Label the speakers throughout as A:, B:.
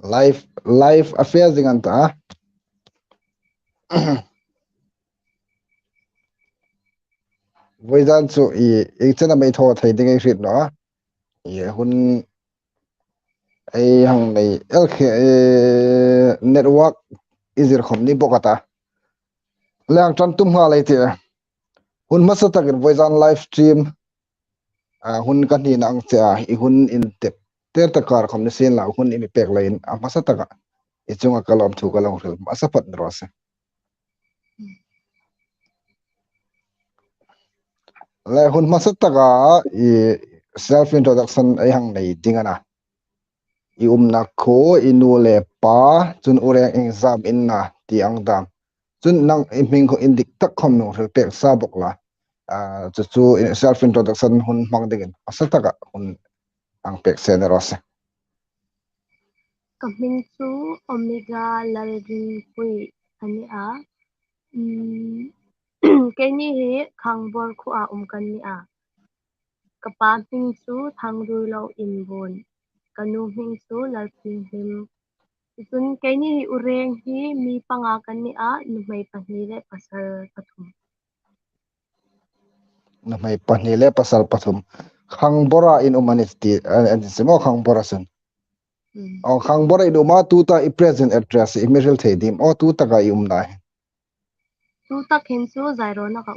A: life affairs dengan ta voidan chu I chana mai tho thai ding rit no I hun ai hang nei lk network izir khom ni bokata lang tran tum ha lai te hun masata gen voidan live stream hun kan ni nang cha I hun in tep ter ta kar khom ni sen la hun I pek lain a masata ka I chunga kalom thu kalong ril asapat rose le hun masata ka I self introduction ai hang nei dingana I na kho inu le pa chun ureng exam in na ti ang dam chun nang ming ko indik tak khom no ril pek sa bok la chu self introduction hun mang dingin asata ka hun ang pek sen rose
B: Kaming chu omega lalrin pui ani a keni he khangbor khu a kan ni a kapa ping chu thangru lo inbon kanu hing chu lalping him chun keni hi ureng hi mi panga kan ni a numai pahni le pasal pathum
A: na mai panile pasal pathum khangbora in humanity and semo khangbora sun khangbora in uma tu ta I present address I middle thedim o tu ta ga I na
B: tu tak hin chu zairo na ka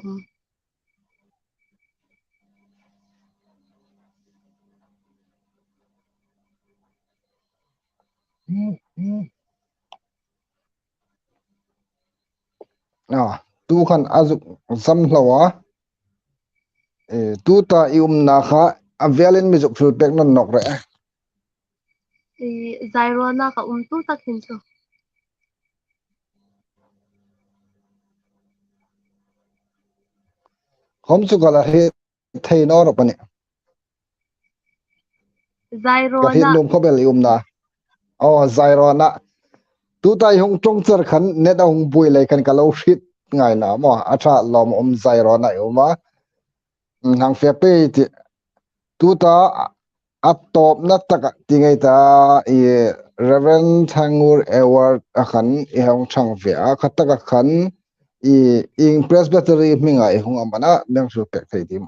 A: tu khan azuk zam hlawa tu ta I na kha avelin mi zuk phul pek non nok re
B: zairo na ka tu tak hin chu
A: hom chu kala he thei no ro pani
B: zairo
A: ka hin
B: na
A: lum khobel I na zairo na tu ta hong tong char khan ne da hong bui lai kan kalo hrit ngai na mo atha lom zairo na uma nang fe pe ti tu ta atop na taka tingai ta Reverend Thangur Award akhan hong chang ve a khataka khan ing presbytery minga hong amana meng su pek thei dim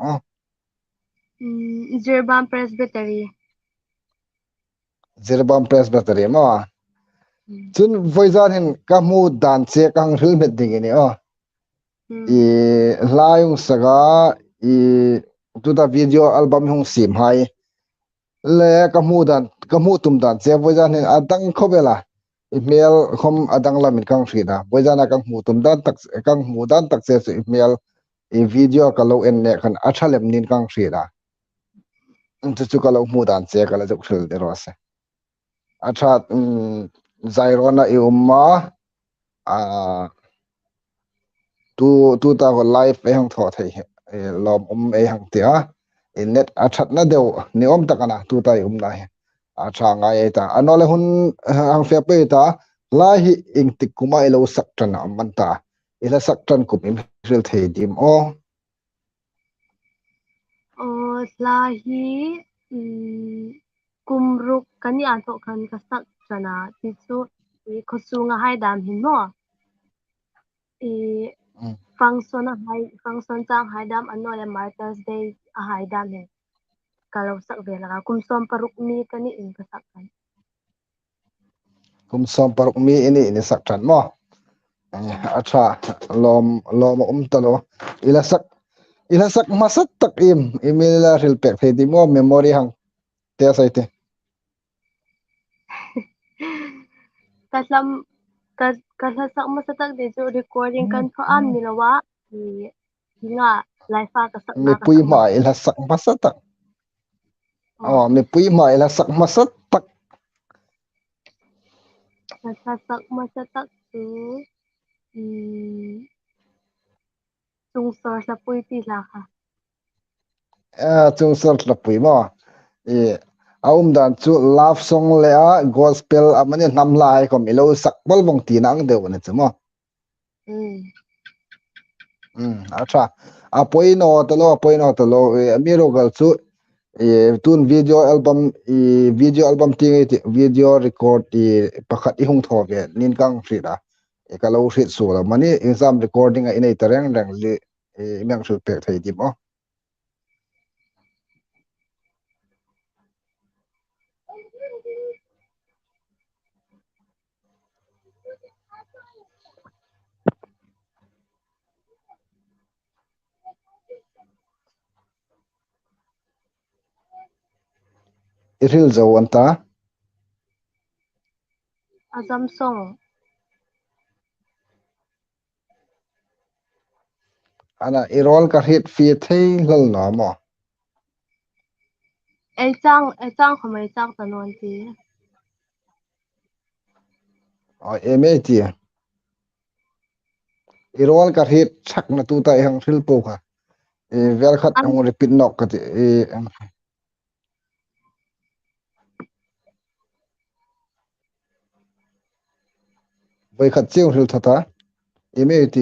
B: Zerbam Presbytery
A: Zerbam Presbytery mo chun voizan hin ka mu dan che kang ril met ding ni layung saga tu da video album hong sim hai le ka mu tum dan che voizan hin adang khobela email khom adang lamin kang frida voizana kang mu tum dan tak kang mu dan tak che su email video ka lo en ne khan athalem nin kang frida chu ka lo mu dan che ka la juk thil de rose atha zairona I umma tu ta ko live e hang tho thei lom hang tia net athat na deu ni takana tu ta na he atha nga e ta anole hun hang fe pe ta la hi ing tik kuma elo saktan amman ta ila saktan kum im ril thei dim
B: lahi kumruk kani ato kan kasak chana ti chu khosunga hai dam hin no function chang hai dam anole Martyrs Day a hai dam he kalau sak vela kumsom paruk mi kani in kasak kan
A: kumsom paruk mi ini saktan mo atha lom talo ila sak masat tak imila ril pek thei dim memory hang te sai te
B: kaslam kasasak masatak de jo recording kan tho am nilawa hinga laifa kasak
A: me
B: na
A: pui ma ila sak masat tak me pui ma ila sak masat tak
B: kasasak masatak tu sungsor sa pui ti laka
A: chung sar la pui ma dan chu love song le a gospel amani nam lai ko milo sak bol bong ti nang de wona chmo atha apoino to lo mi ro gal chu tun video album tingai video record pakhat I hung thoge nin kang frida kalau hrit sura mani exam recording a inei tareng reng li imang sul pek thei dim o iril zo anta
B: azam song
A: ana irol ka hrit fi thei lal na mo
B: ai chang khomai chang tanon ti
A: mat irol ka hrit thak na tu ta hang thil po kha ver khat
B: an
A: hong repeat nok ka ti vai khat chiu thil thata mat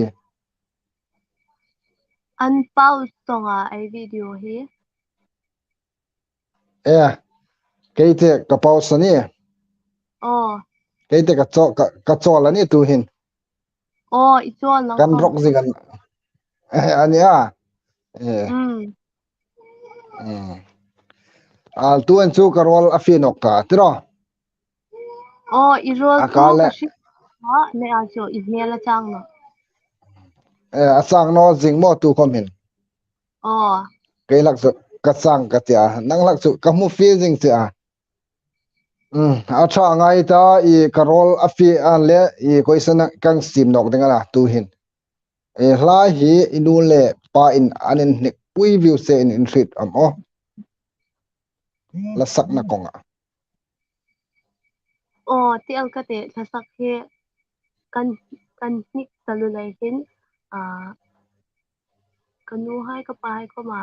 B: an pau songa ai video hi
A: keite ka pau sani
B: oh
A: keite ka chol ani tu hin
B: oh ichol nang
A: kan
B: khom
A: rok zingan ania
B: mm
A: al tu an chu karol afi nok ta tiro
B: oh irol tu
A: akale
B: ka shi ha ne a cho email a chang no
A: asang no jingmo tu khomin
B: oh
A: keilak chu ka chang ka tia nanglak chu ka mu fi jing tia acha ngai ta karol afi an le question kang sim nok dengala tu hin hla hi inu le pa in anin nik pui view se in treat am o la sak na konga
B: oh ti ang ka te thasak he kan kan nik talu lai hin a kanu hai ka pa hai ko ma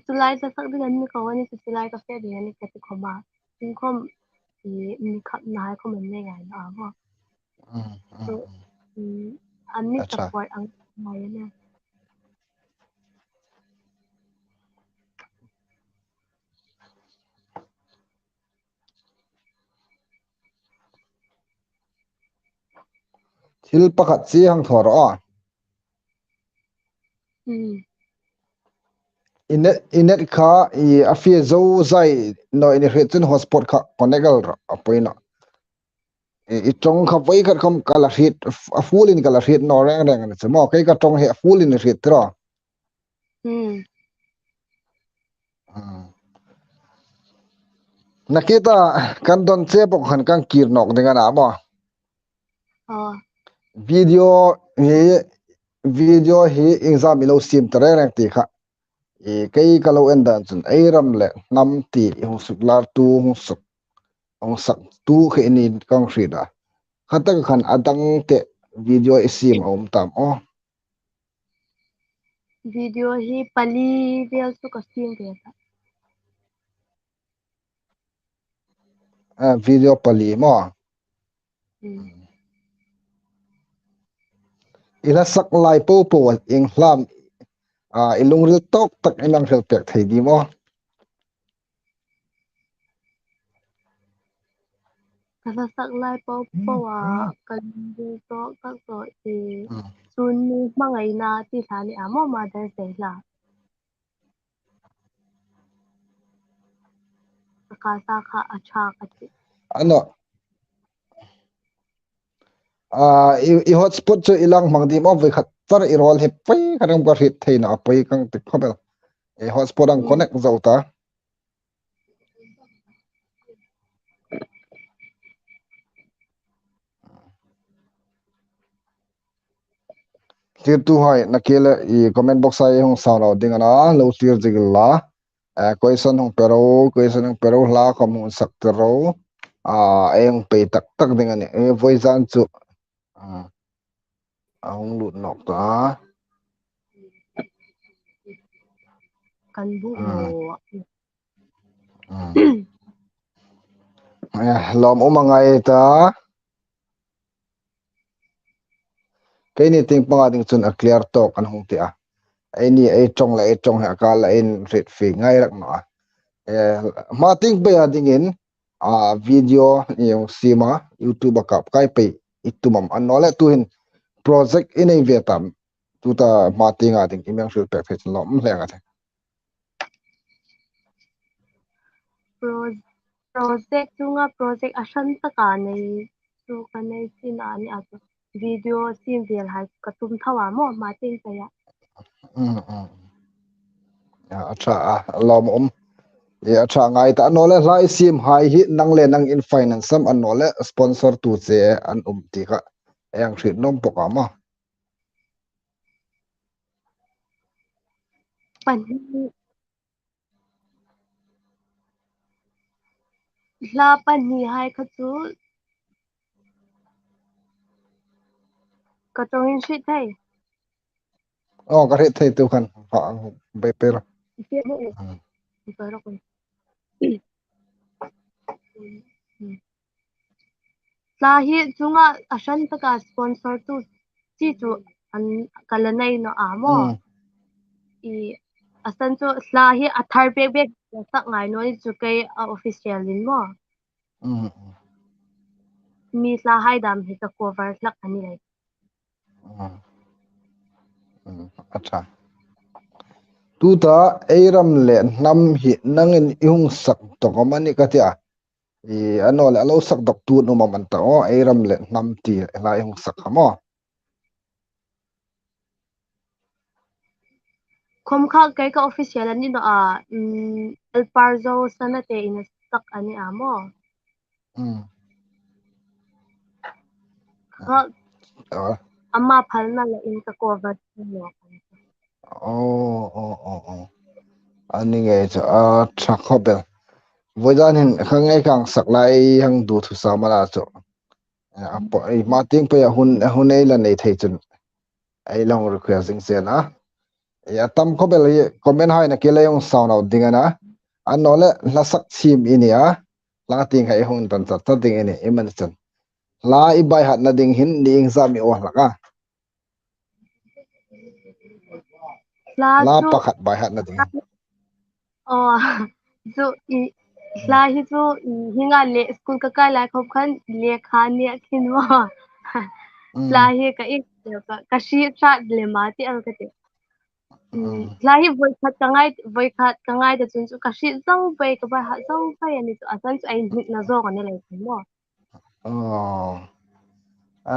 B: chulai thasak ding an ni ko ani chulai ka fe ding ani ka ti khoma tin khom ni khap na hai ko man ne ngai na mo so an ni
A: acha
B: support ang mai na
A: thil pakhat chi hang thor a inet kha afi zo zai no in hretun hotspot kha connectal apoina I trong kha vai khat khom kala hit a full in kala hit no reng reng ni chmo kai ka tong he full in hit tro nakita kan don che bok han kan kir nok dinga na mo
B: oh
A: video hi exam ilo sim tare reng ti kha kai kalo endan chun ai ram le nam ti hu suk lar tu hu suk ong sak tu khe ni kang frida khatak khan adang te video isim om tam o
B: video hi pali vel su ka sim te
A: video pali mo ila sak lai po po ing hlam ilung ril tok tak inang ril pek thei di mo
B: kasa sak lai po po wa kan du to tak to sun ni mangai na ti sa ni amo mother say la kasa kha acha ka ti
A: ano I hotspot chu ilang mangdi mo ve khat tar I rol he pai kadam ka hit theina pai kang tik khobel hotspot ang connect zauta clear tu hai nakela comment box ai hong sound out ding ana lo clear jigla question hong pero la khom sak tero ayong pe tak tak ding ani voice an chu hong lut nok ta
B: kan bu mo
A: lom umangai ta cái này tiếng bằng tiếng chun a clear talk an hung ti a ai ni ai chong la ai chong ha ka la in rit fi ngai rak no mating pe adingin video yung sima YouTube kap kai pe itumam anole tuhin project inei vetam tuta mating ading imang sul pe fe lom lenga the
B: project chunga project asan taka nei chu kanai sina ani ato video sim vel hai katum thawa mo mating pa ya
A: acha lom acha ngai ta anole lai sim hai hi nang le nang in finance sam anole sponsor tu che an ti ka yang thrit nom poka ma
B: pan la pan ni hai kha chu ka tongin shi thai
A: ka re thei tu khan ha be per
B: pe mo pa ro kon la hi chunga asan taka sponsor tu chi chu an kalanai no amo i asan chu la hi athar bek sak ngai no chu kai official din mo mi la hai dam hi ka cover lak ani lai
A: acha tu ta eiram le nam hi nangin ihung sak to kamani ka tia anole alo sak dok tu no man ta eiram le nam ti la ihung sak hamo
B: khom kha kai ka official ani no el parzo sanate in sak ani amo kha amma phalna la in ka cover no
A: ani nge cha tra khobel voidan hin khangai kang saklai hang du thu samala cho apo ai mating pe hun ei la nei thei chun ai long requesting se na ya tam khobel ye comment hai na ke le yong sound out dingana anole la sak sim inia la ting hai hun tan cha ta ding ini eman chan la i bai hat na ding hin ning za mi o laka la
B: chu
A: pakhat bai hat na ding
B: oh chu i la hi chu hinga le school ka ka la khop khan le khan ne khin mo la hi ka ik ka shi cha le ma ti al ka te la hi voi khat ka ngai da chun chu ka shi zau bai ka ba ha zau bai ani chu asan chu ai nik na zo ka ne lai mo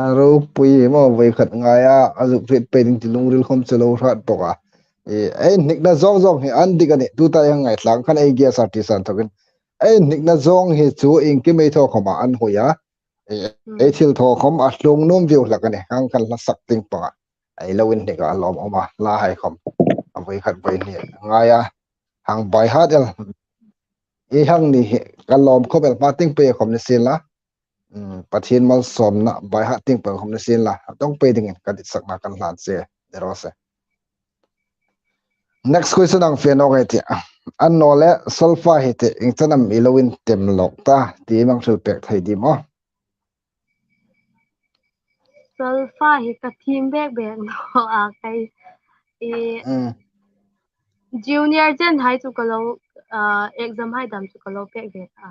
A: aro pui mo vai khat ngaya azuk fit pe ding tilung ril khom chelo rat poka ai nik na zong zong hi an digani tu ta yang ngai tlang khan ai gia sarti san thokin ai nik na zong hi chu in ki mai tho khoma an hoya ai thil tho khom a hlung nom view lakani hang kan la sak ting pa ai lawin ne ka lom oma la hai khom a vai khat vai ni ngaya hang bai ha del e hang ni kan lom khobel ma ting pe khom ni sin la pathian mal som na bai ha ting pa khom na sin la tong pe ding ka dit sak na kan hlan se dero se next question ang fe no ti an no le solfa hi te ing chanam ilowin tem lok ta ti mang thul pek thai di mo
B: solfa hi ka thim bek no a kai e junior jen hai chu ka lo exam hai dam chu ka lo pek bek a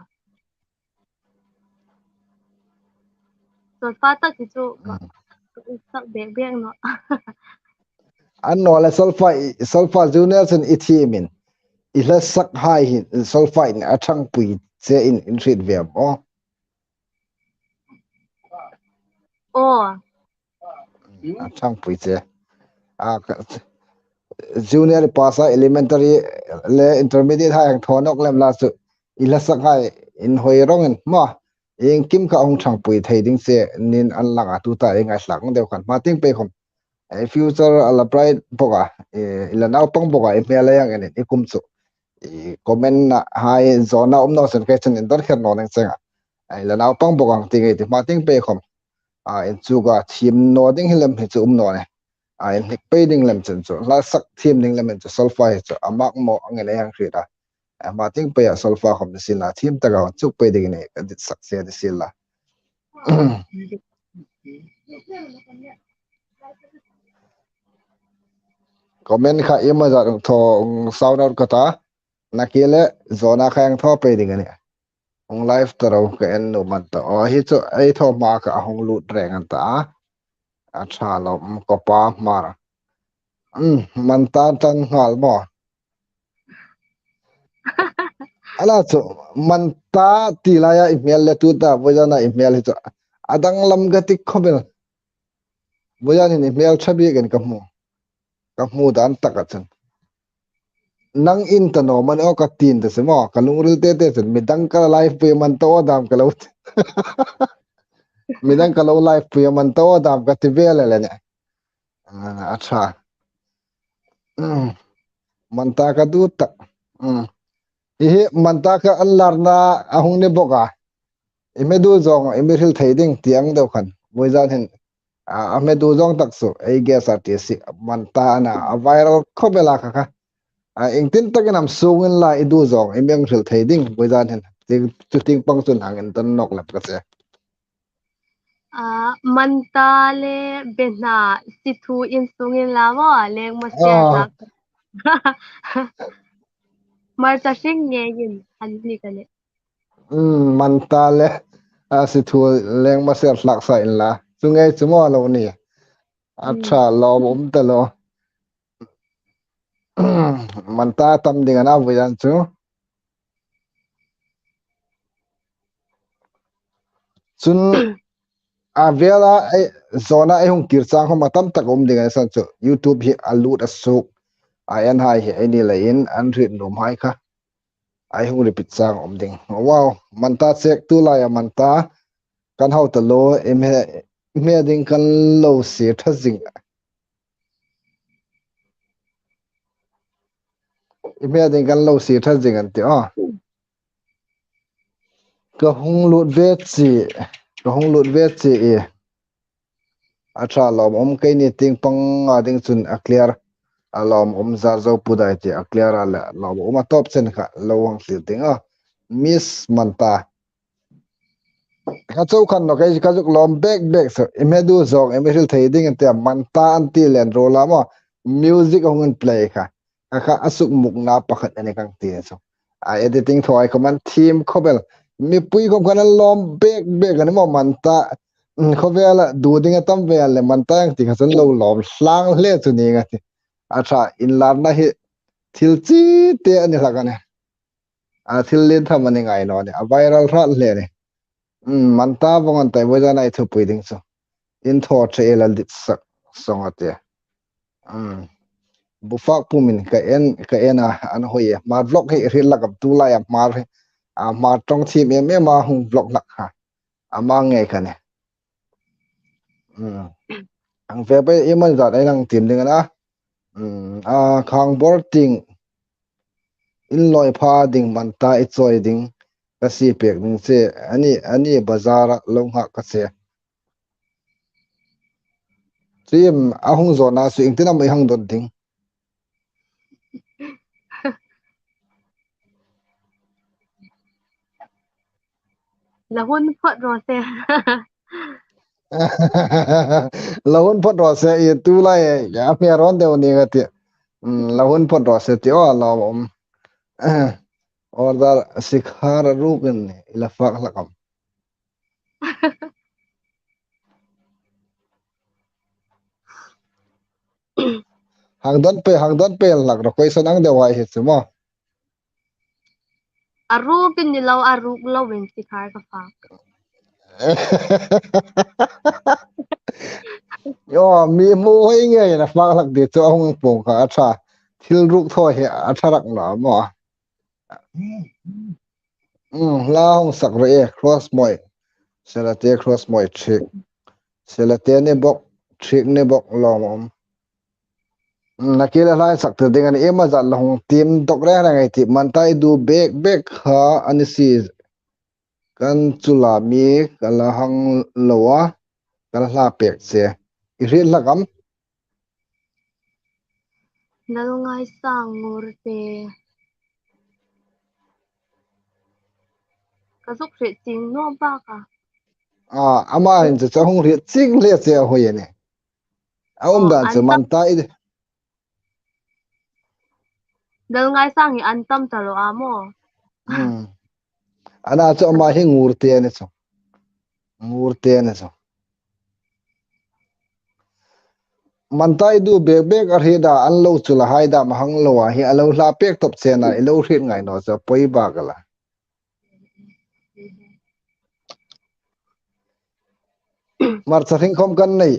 B: solfa ta ki chu sak bek no
A: an no le solfa junior sen ithimin ila sak hai hi solfa in athang pui che in rit ve mo athang pui che a junior pasa elementary le intermediate hai thonok lem la chu ila sak hai in hoi rongen ma eng kim ka ong thang pui thei ding se nin an langa tu ta engai hlang deu khan ma ting pe khom ai future ala pride boga ila naw pang boga e mela yang ene ikum chu comment na hai zona no sen ke chen in dor kher no neng chenga ai la naw pang boga ting e ma ting pe khom en chu ga thim no ding hilem he chu no ne ai nik pe ding lem chen chu la sak thim ding lem chu sulfa he chu amak mo angene yang khida ma ting pe sulfa khom de sin la thim ta ga chu pe ding ne ka dit sak se de sin la comment kha ema za tho sound out kata nakile zona khang tho pe ding ani ong live taro ka en no man ta o hi chu ai tho ma ka hong lut reng an ta a tha lo ko pa mar man ta tan ngal mo ala chu man ta ti la ya email le tu ta bo jana email hi chu adang lam ga tik khobel bo jani ni email chabi gen ka mu dan takachan nang in ta no man o ka tin ta se mo ka lung ril te te chen midang ka live pe man to dam ka lo midang ka lo live pe man to dam ka ti vel le ne a tha man ta ka du ta hi man ta ka an lar na ahung ne boka ime du zong ime hil thei ding tiang do khan moi jan hen ame du zong tak su ei ge sa ti si man ta na a viral khobela kha kha ing tin takinam sungin la idu zong imeng hil thei ding moi jan hen chu ting pang chun hangin tan nok lap ka se
B: manta le bena situ in sungin lawa leng ma share
A: à
B: lak mar ta sing nge yin han ni ka le
A: man ta le si thu leng ma se hlak sa in la chu nge chu mo lo ni a tha lo bom ta lo man ta tam ding ana bu yan chu chun a vela ai zona ai hung kir chang ho matam tak om ding ai san chu youtube hi alut asuk a en hai hi ai ni la in an rit nom hai kha ai hung repeat chang om ding wow man ta chek tu la ya man ta kan hau ta lo me ding kan lo se tha jing me ding kan lo se tha jing an ti ka hung lut ve chi ka hung lut ve chi e acha lom om ke ni ting pang a ding chun a clear alom om zar zo pudai ti a clear ala lom om a top chen kha lo wang sil ting miss manta ka chau khan no kai ka juk lom back so emedu zong emeril thei ding te manta an ti len ro la mo music ong an play kha kha asuk muk na pakhat ani kang ti so a editing thoi command theme khobel mi pui ko kan lom back ani mo manta khobela du ding tam ve le manta ang ti khasan lo lom hlang hle chu ni nga ti acha in lar na hi thil chi te ani lagane a thil len thamani ngai no ni a viral ra hle ni manta bongan tai bo jana ithu puiding so in tho tre la dit sak songate bufak pumin ka en an hoye ma vlog he ril la kap tu la ya mar a ma tong thi me ma hung vlog lak ha ama nge kane ang ve pe iman zat ai nang tim ding na khang bor ting in loi pha ding man ta I choi ding ka si pek ding se ani bazar long ha ka se sim ahung zona su ingtina mai hang don ding
B: la hun phot ro se
A: lahun phot ro se I tu lai ya me ron de ni ga ti lahun phot ro se ti o la om or da sikhar rupen ila fak lakam hang don pe lak ro koi sanang de wai he chumo
B: aru pin ni lo aru lo wen si khar ka fa
A: yo mi mo hoi nge na fak lak de chu hong pong ka tha thil ruk tho he a tharak na mo la hong sak re cross moi selate cross moi trick selate ne bok trick ne bok lom nakila lai sak te ding an ema za long tim tok re na ngai ti man tai du bek kha an si kan chula mi kala hang lowa kala hla pek che I ri lakam
B: nalungai sang ngur te kasuk se ching no ba ka
A: ama in cha hong ri ching le che hoye ne a dan che
B: anta
A: man tai
B: dal ngai sang hi an tam talo amo
A: ana cho ma hi ngurte ne so ngurte ne so mantai du bek bek ar heda an lo chula haida mahang lo wa hi alo hla pek top chena ilo hrit ngai no cho poi ba gala mar chathing khom kan nei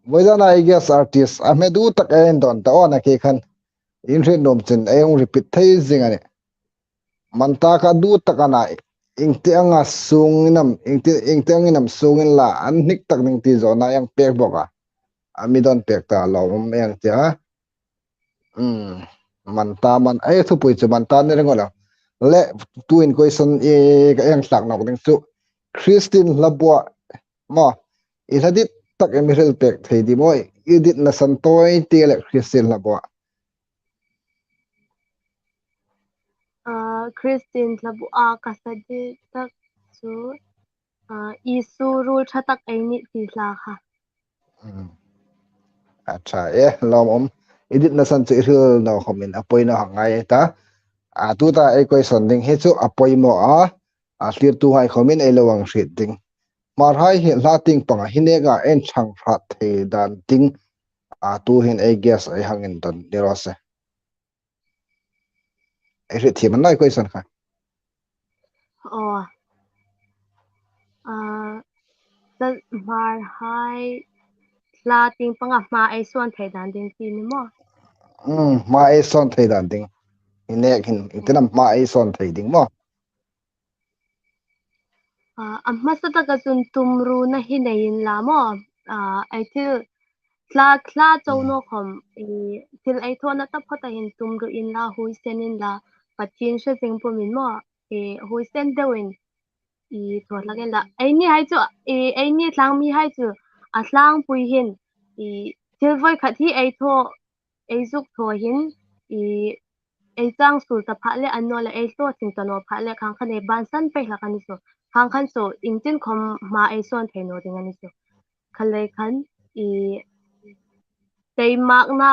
A: boyana I guess artist ahmedu tak en don ta ona ke khan in hrit nom chin ayong repeat thai zingani manta ka du takana ingte anga sunginam ingte anginam sungin la an nik tak ning ti zo na yang pek boka ami don pek ta lo yang cha manta man ai thu pui chu manta ne rengola le tu in question e ka yang sak nok ding chu Christine labwa mo iladit tak emirel pek thei di moi edit na san toy te le Christine labwa
B: Christine labu a kasadi tak chu isu rule thatak aini ti la kha
A: acha e lom edit na san chu hil no khomin apoi no hangai ta tu ta e question ding he chu apoi mo a clear tu hai khomin e lowang hrit ding mar hai hi la ting panga hinega en chang phat the dan ting tu hin e guess ai hangin don derose e hrit thi man nai question kha
B: dal mar hai la ting panga ma ai suan thai dan ding ti ni mo
A: ma e son thei dan ting inek hin itinam ma e son thei ding mo
B: amma sa ta ka chun tumru na hi nei la mo ai thil tla chau no khom thil ai thona ta phata hin tumru in la hui senin la pathin she jing po min mo hui sen dewin thot la gen la ai ni hai chu ai ni tlang mi hai chu a tlang pui hin thil voi khat hi ai tho ai zuk tho hin ai chang sul ta pha le an no la ai to ting ta no pha le khang khan e ban san pe la kan so khang khan so in tin khom ma ai son the no ding ani so khalai khan tei mak na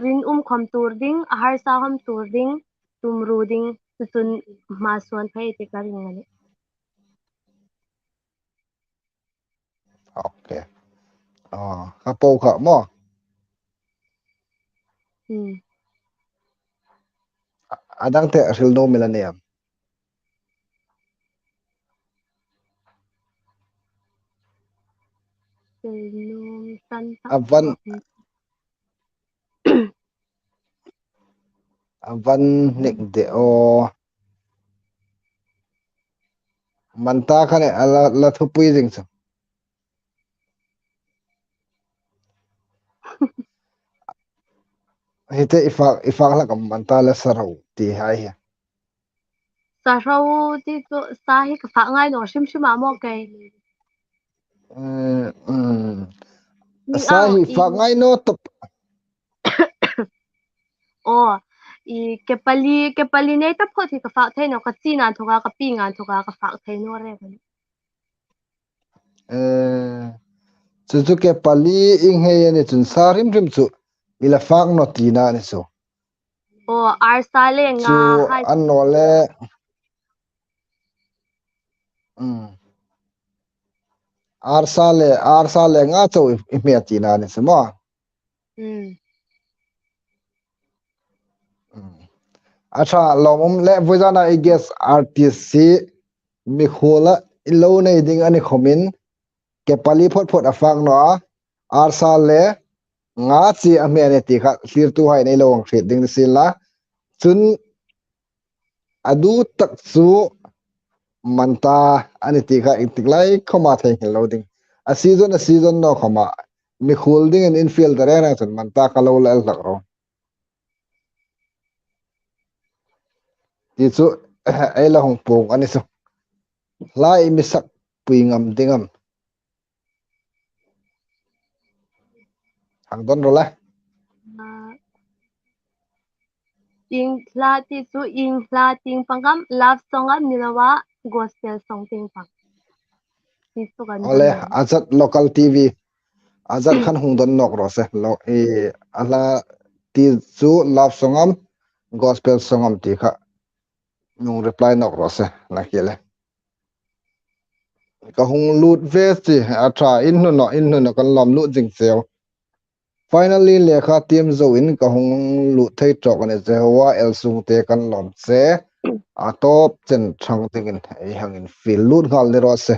B: rin khom tur ding har sa khom tur ding tum ru ding chun ma son phai te ka ring ani
A: okay ha po kha mo adang te ril no millennium avan nik de manta khane la thu pui jing chu hite ifak la kam manta la sarau ti hai hi
B: sa rau ti to sa hi ka fa ngai no sim sim mo kai
A: sa hi fak ngai no to
B: ke pali nei ta pho thi ka fa thai no ka chi na thoka ka pi nga thoka ka fa thai no re
A: chu ke pali ing he ne chun sarim rim chu ila fak no ti na ni so
B: ar sa le nga hai
A: an no le ar sa le nga chu I me ti na ni so mo acha lomum le vojana I guess artist mi khola ilo nei ding ani khomin ke pali phot afang no ar sa le nga chi a me ne ti kha hlir tu hai nei lowang hret ding sila chun adu tak chu manta ani ti kha itiklai khoma thei loading a season no khoma mi holding an infield da ra chun manta ka lo la lak ro ti chu ai la hong pong ani so lai mi sak pui ngam dingam hang don ro la
B: ing hla ti chu ing hla ting pangam love song am nilawa gospel song ting pang ti chu kan
A: ole azat local tv azat khan hung don nok ro se lo ala ti chu love songam gospel songam ti kha nung reply nok ro se na kele ka hung lut ve chi a tha in nu no kan lom lu jing cheu finally lekha team zo in ka hung lu thei tok ne jewa el sung te kan lom che a top chen thang tingin ei hangin fil lut ngal le ro se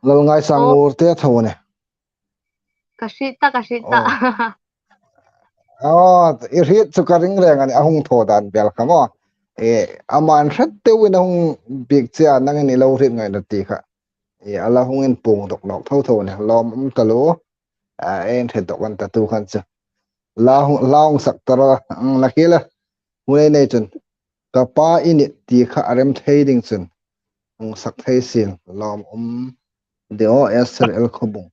A: lal ngai sang
B: ô
A: ur te thone
B: kasita
A: oh oh i rit chu ka ring reng ani ahung tho dan bel khamo aman that te win ahung big cha nang ni lo rit ngai na ti kha ala hung in pung dok nok tho tho ne lom talo en the dok an ta tu khan cha laung sak tara nakila hunai nei chun ka pa ini ti kha arem thei ding chun sak thei sil lom deo srl khobung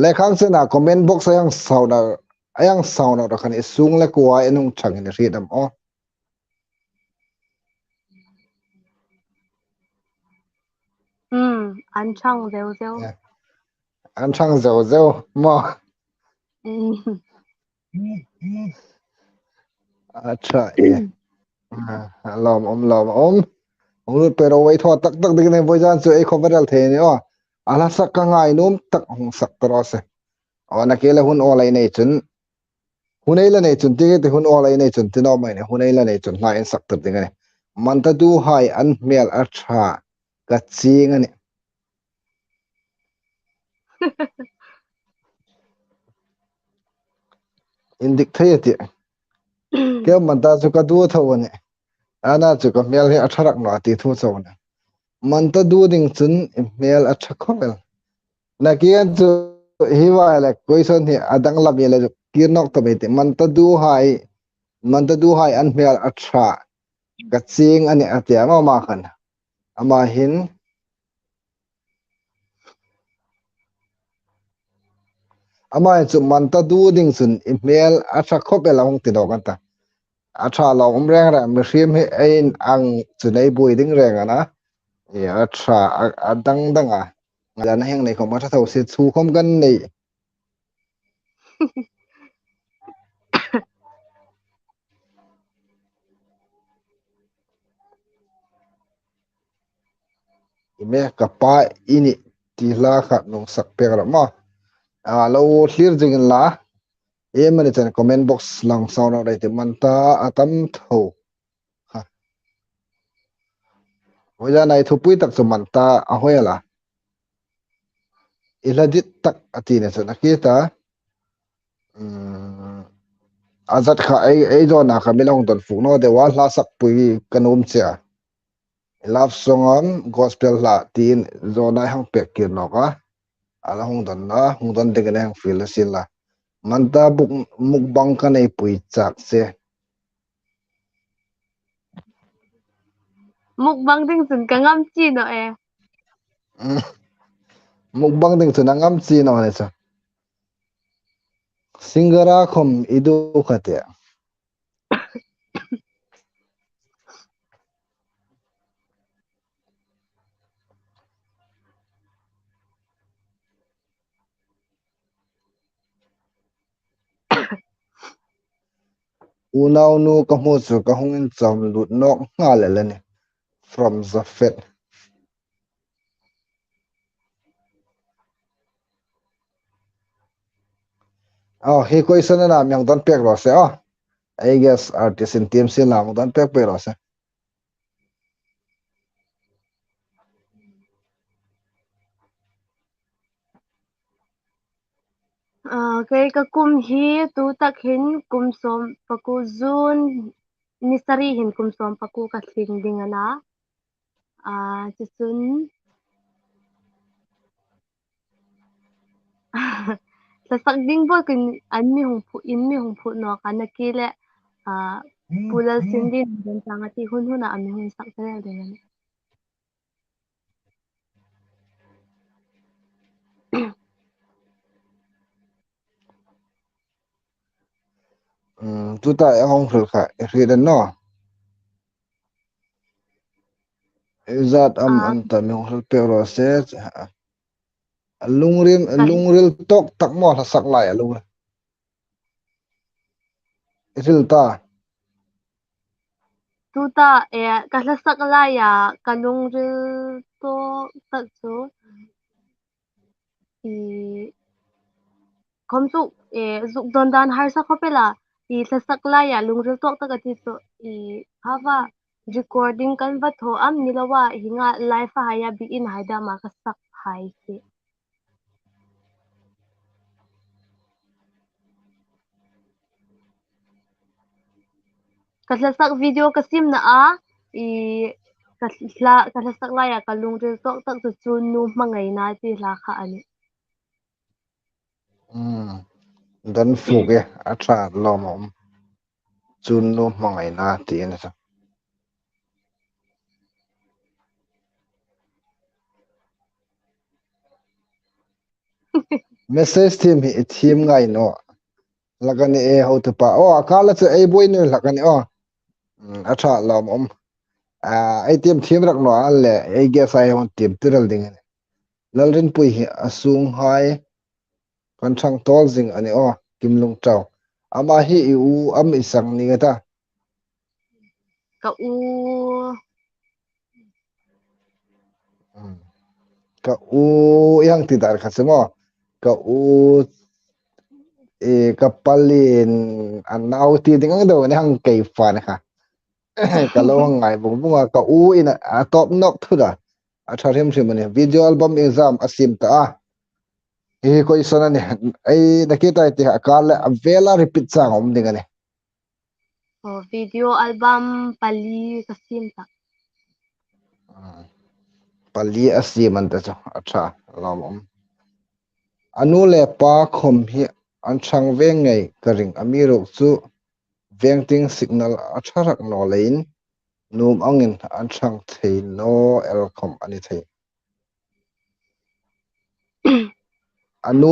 A: lekhang se na comment box ayang sauna ra khan isung le kwa enung thangin ridam o
B: an chang rêu rêu
A: an thang zeu zeu mo acha lom lut pero wai tho tak tak ding ne bojan chu ei khobaral the ni o ala sak ka ngai num tak hong sak tro se ona kele hun olai nei chun hunei la nei chun te hun olai nei chun tino mai ne hunei la nei chun lai en sak tar ding ne manta du hai an mel a tha ka ching ani indik thai ti ke manta chu ka du thawani ana chu ka mel he atharak no ti thu chawna manta du ding chun mel a thakhamel na kian chu hiwa la question hi adang la mel ju kirnok to bete manta du hai an mel a tha ka ching ani atia ma khan ama hin ama chu manta du ding chun mel a tha khopel hong ti dok anta a tha lo reng ra mi hrim he ein ang chu nei bui ding reng ana a tha adang danga ngala na heng nei ko ma tha tho se chu khom gan nei ime kapa ini ti la kha nong sak pe ra ma lo hlir jing la mani chan comment box lang sauna dai te manta atam tho ha hoja nai thu pui tak chu manta a hoela iladit tak ati ne chan akita azat kha ei do na kha milong don fu no de wa hla sak pui kanum cha love song am gospel la tin zo nai hang pe kir no ka ala hung don de ne hang feel sila manta buk mukbang ka nei pui chak se
B: mukbang ding chun ka ngam chi no e
A: mukbang ding chu nangam chi no ne cha singara khom idu khate unau nu ka mu chu ka hung in cham lut nok nga le le ni from Zafet he question na myang don pek ro se I guess artist in team sin lam don pek pe ro se
B: cái kum hi tu tak hin kum som paku zun nisari hin kum som paku ka thling ding ana chu chun sa sak ding bo kin an mi hung phu in mi hung phu no ka na ki le pulal sin din dan tanga ti hun hun a mi hun sak tel ding ani
A: tu ta hong khul kha ri den no izat an tam hong hal pero se lungril tok tak mo la sak lai alung isil ta
B: tuta kahlasak laya kalungril to tatso i komsu zuk dondan harsa khopela i thlasak laya lungril tok takati so i hava recording kan va tho am nilawa hinga live haya bi in haida ma kasak hai se kahlasak video kasim na i kahlasak laya kalungril tok tak chu nu mangai na ti la kha ani
A: dan fuge atra lomom chun no mangai na ti na sa message team ngai no lagani e how to pa akala che ei boy ne lagani atra lomom ai team rak no alle ei ge sai on team tiral ding lalrin pui hi asung hai kan thang tol jing ani kimlung trao ama hi u am isang ni ta
B: ka u
A: ka u yang ti dar khasemo ka u kapalin anau ti ding ang do ne hang kei fa ne kha ka lo ngai bung bunga ka u ina top nok thu da tharim thrim ne video album exam asim ta ko isona ne ai nakita ti akala vela repeat sang om ding ne
B: video album pali kasim ta
A: pali asim an ta cho acha lom anu le pa khom hi an thang ve ngai karing amiro chu vengting signal atharak no lein num angin an thang thei no elkhom ani thei anu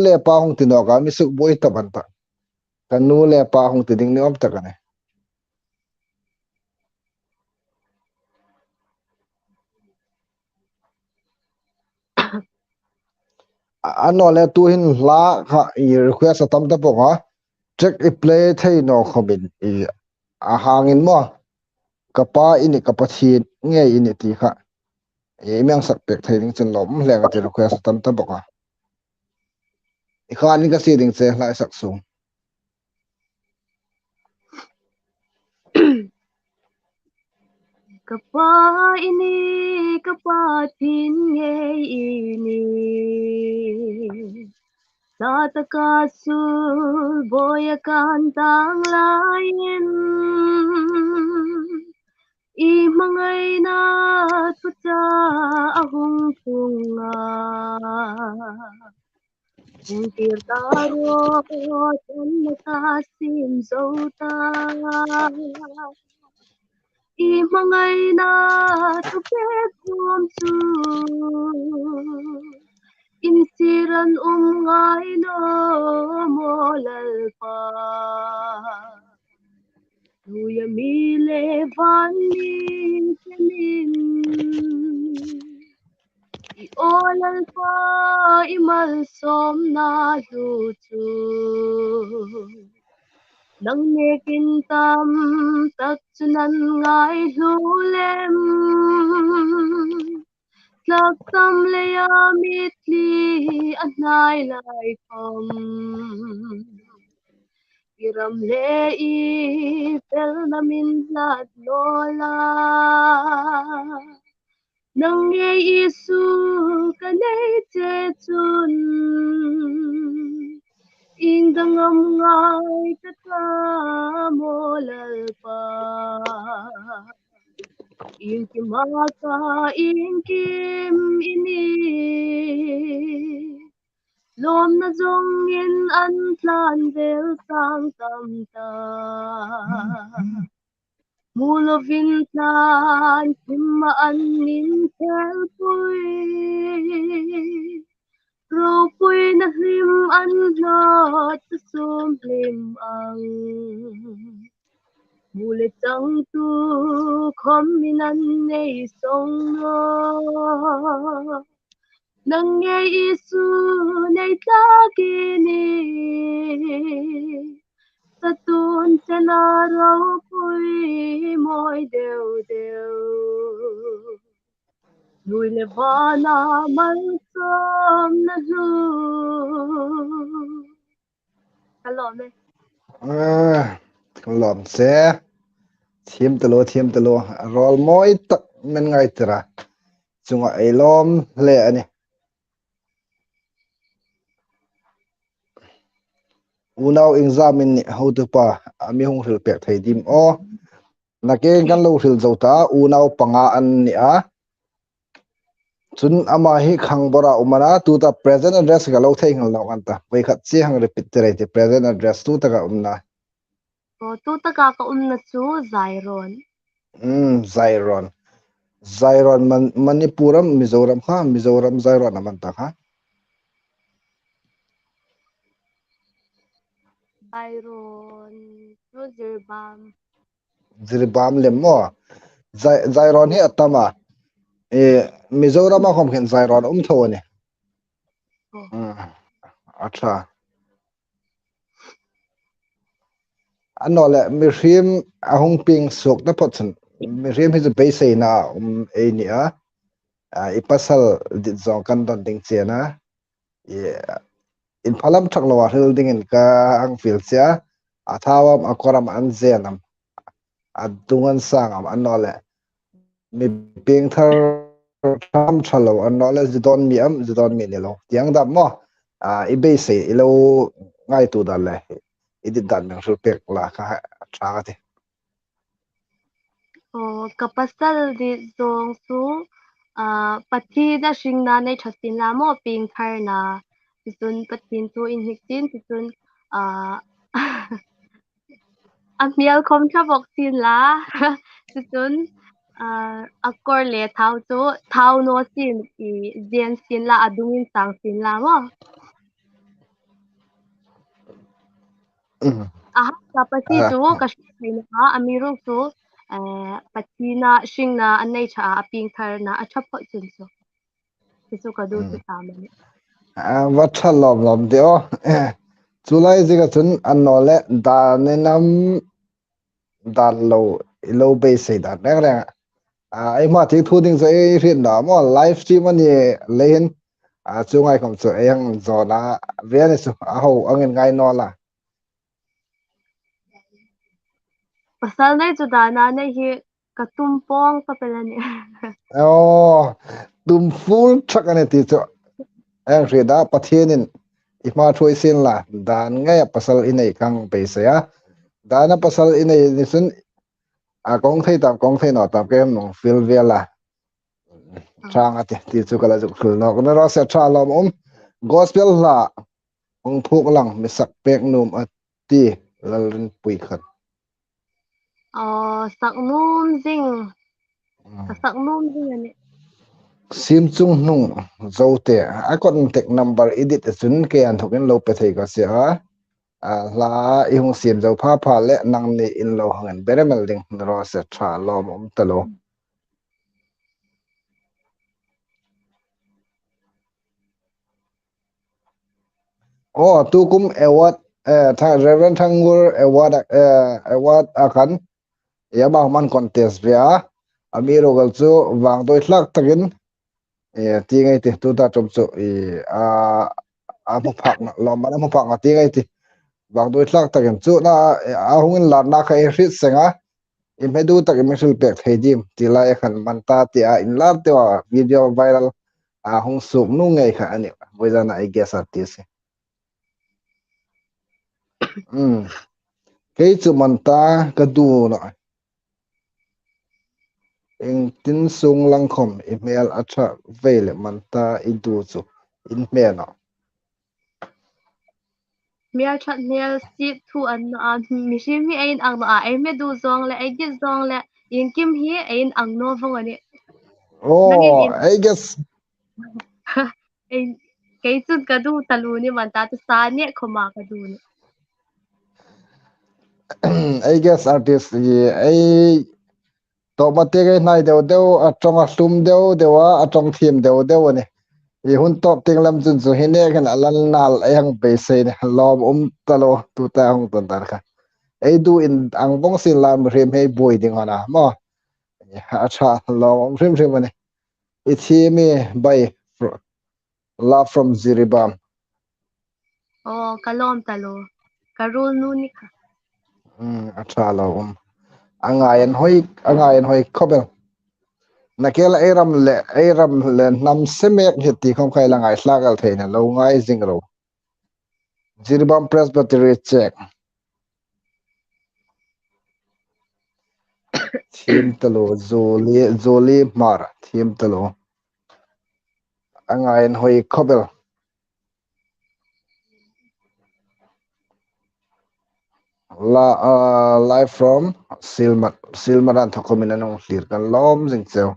A: le pa hong tino ka mi suk boi ta ban ta kanu le pa hong ti ding ni om ta ka ne ano le tu hin la kha i request tam ta po ha check i play thei no khobin i a hangin mo kapa ini kapathi nge ini ti kha e myang sak pek thei ding chen lom hle ga ti request tam ta po ka i khan ni ka si ding che lai sak su
B: kapa ini kapa tin nge ini tataka sul boya kan tang lain i mangai na tucha ahung tunga ungkir taro tan matasim zota i mangai na tu pe kum chu insiran ngai no molal pa tuya mile vani kenin i olal pa imal som na lu chu nang nekin tam tak chunan ngai lulem tlak tam leya mitli anai lai kom iram le i pel namin lat lola nang ye isu kanay che chun indangam ngai tata molal pa inkim mata inkim ini lom na zong in an tlan vel sang tam ta mulovin tlan kimma an min tel pui ro pui na hlim an lot sum hlim ang mù lệ trăng tu khom min an nei song no nang nghe isu nei ta ki ni ta tun chana ro pui moi deu deu nuôi lệ vana mal som na lu hello me
A: lom se thiam talo rol moi tak men ngai tira chunga elom le ani unau examin ni how to pa ami hong ril pek thei dim o nake kan lo ril zota unau panga an ni a chun ama hi khang bora umana tu ta present address ga lo thei ngal lo anta wei khat chi hang repeat tere te present address tu ta ga umna
B: tu ta ka na chu zairon
A: zairon zairon manipuram mizoram ha mizoram zairon aman ta ha
B: zairon tu
A: zirbam lemmo zairon hi atama e mizoram a khom khen zairon thoni acha anole mihrim ahong ping sok na photsun mihrim hi be sei na e ni a ipasal di zong kan don ding chena in phalam thak lawa hil ding in ka ang fil sia athawam akoram an zenam adungan sangam anole mi ping thar tham thalo anole zidon mi am zidon mi ni lo tiang da mo ibe sei ilo ngai tu da le idi dan nang sul pek la ka tra te
B: kapasal di zong su pati na shing na nei thasin la mo ping thar na tisun patin tu in hiktin tisun amial khom tha bok sin la tisun akor le thau no sin i zen sin la adungin sang sin la mo kapasi chu ka shing na amiru chu patina shing na anei cha aping thar na acha pho chin so tisu ka du tu tamani
A: wat thalom lom de o chulai jiga chun anole danenam dan lo ilo be sei da reng reng ai ma thi thu ding sai rin na mo live stream ani lein chungai khom chu yang zona ve su a ho angin ngai no la
B: pasal nei chu da na nei hi katum pong pa pelani
A: tum full truck ani ti chu ang rida pathianin ima throi sin la dan ngai pasal inei kang pe se ya dana pasal inei ni sun kong thei no tam kem nong fil vela trang ati ti chu kala chu khul no na ra se tha lom gospel la ong phuk lang misak pek num ati lalrin pui khat
B: sak num jing ani
A: sim chung nung zote akon tek number edit chun ke an thokin lo pe thei ka se la i hung sim zo pha le nang ni in lo hangen beremel ding ro se tha lom talo tu kum award tha reverend thangur award akan yama man contest bia amiro gal chu wang doi thlak takin ti ngai te tu ta chom chu mu phak na lom man mu phak ti ngai ti wang doi thlak takin chu na hungin la na khai hrit senga in medu tak mesul pek thei dim ti lai khan man ta ti in lar te wa video viral hung suk nu ngai kha ani boizana I guess ti se cái chữ man ta cái du nó in tin sung lang khom email acha vele man ta I du chu in me no
B: mial chat mial si thu an mi sim hi ein ang ai me du zong le ai dit zong le in kim hi ein ang no vong ani nangin in
A: I guess
B: ein cái chun ka du talu ni man ta tu sa ne khoma ka du ni
A: ai guess artist ye ai to mate cái này đều đều ở trong sum đều đều ở trong thềm đều đều này ye hun top ting lam chun chu hine kan alan nal ai hang pe se ne lom talo tu ta hong ton tar kha ai du in ang bong sin lam rem hei boy ding ona mo acha lom rem rem ne it's me by love from Ziribam.
B: Kalom talo. Karul nuni ka.
A: Acha lo angayan hoi khobel nakela eram le nam semek hiti khom khai langai slagal theina lo ngai jingro Ziribam Presbytery check thim talo zoli mar thim talo angayan hoi khobel live from silmaran thokomin anong hlir kan lom jing cheu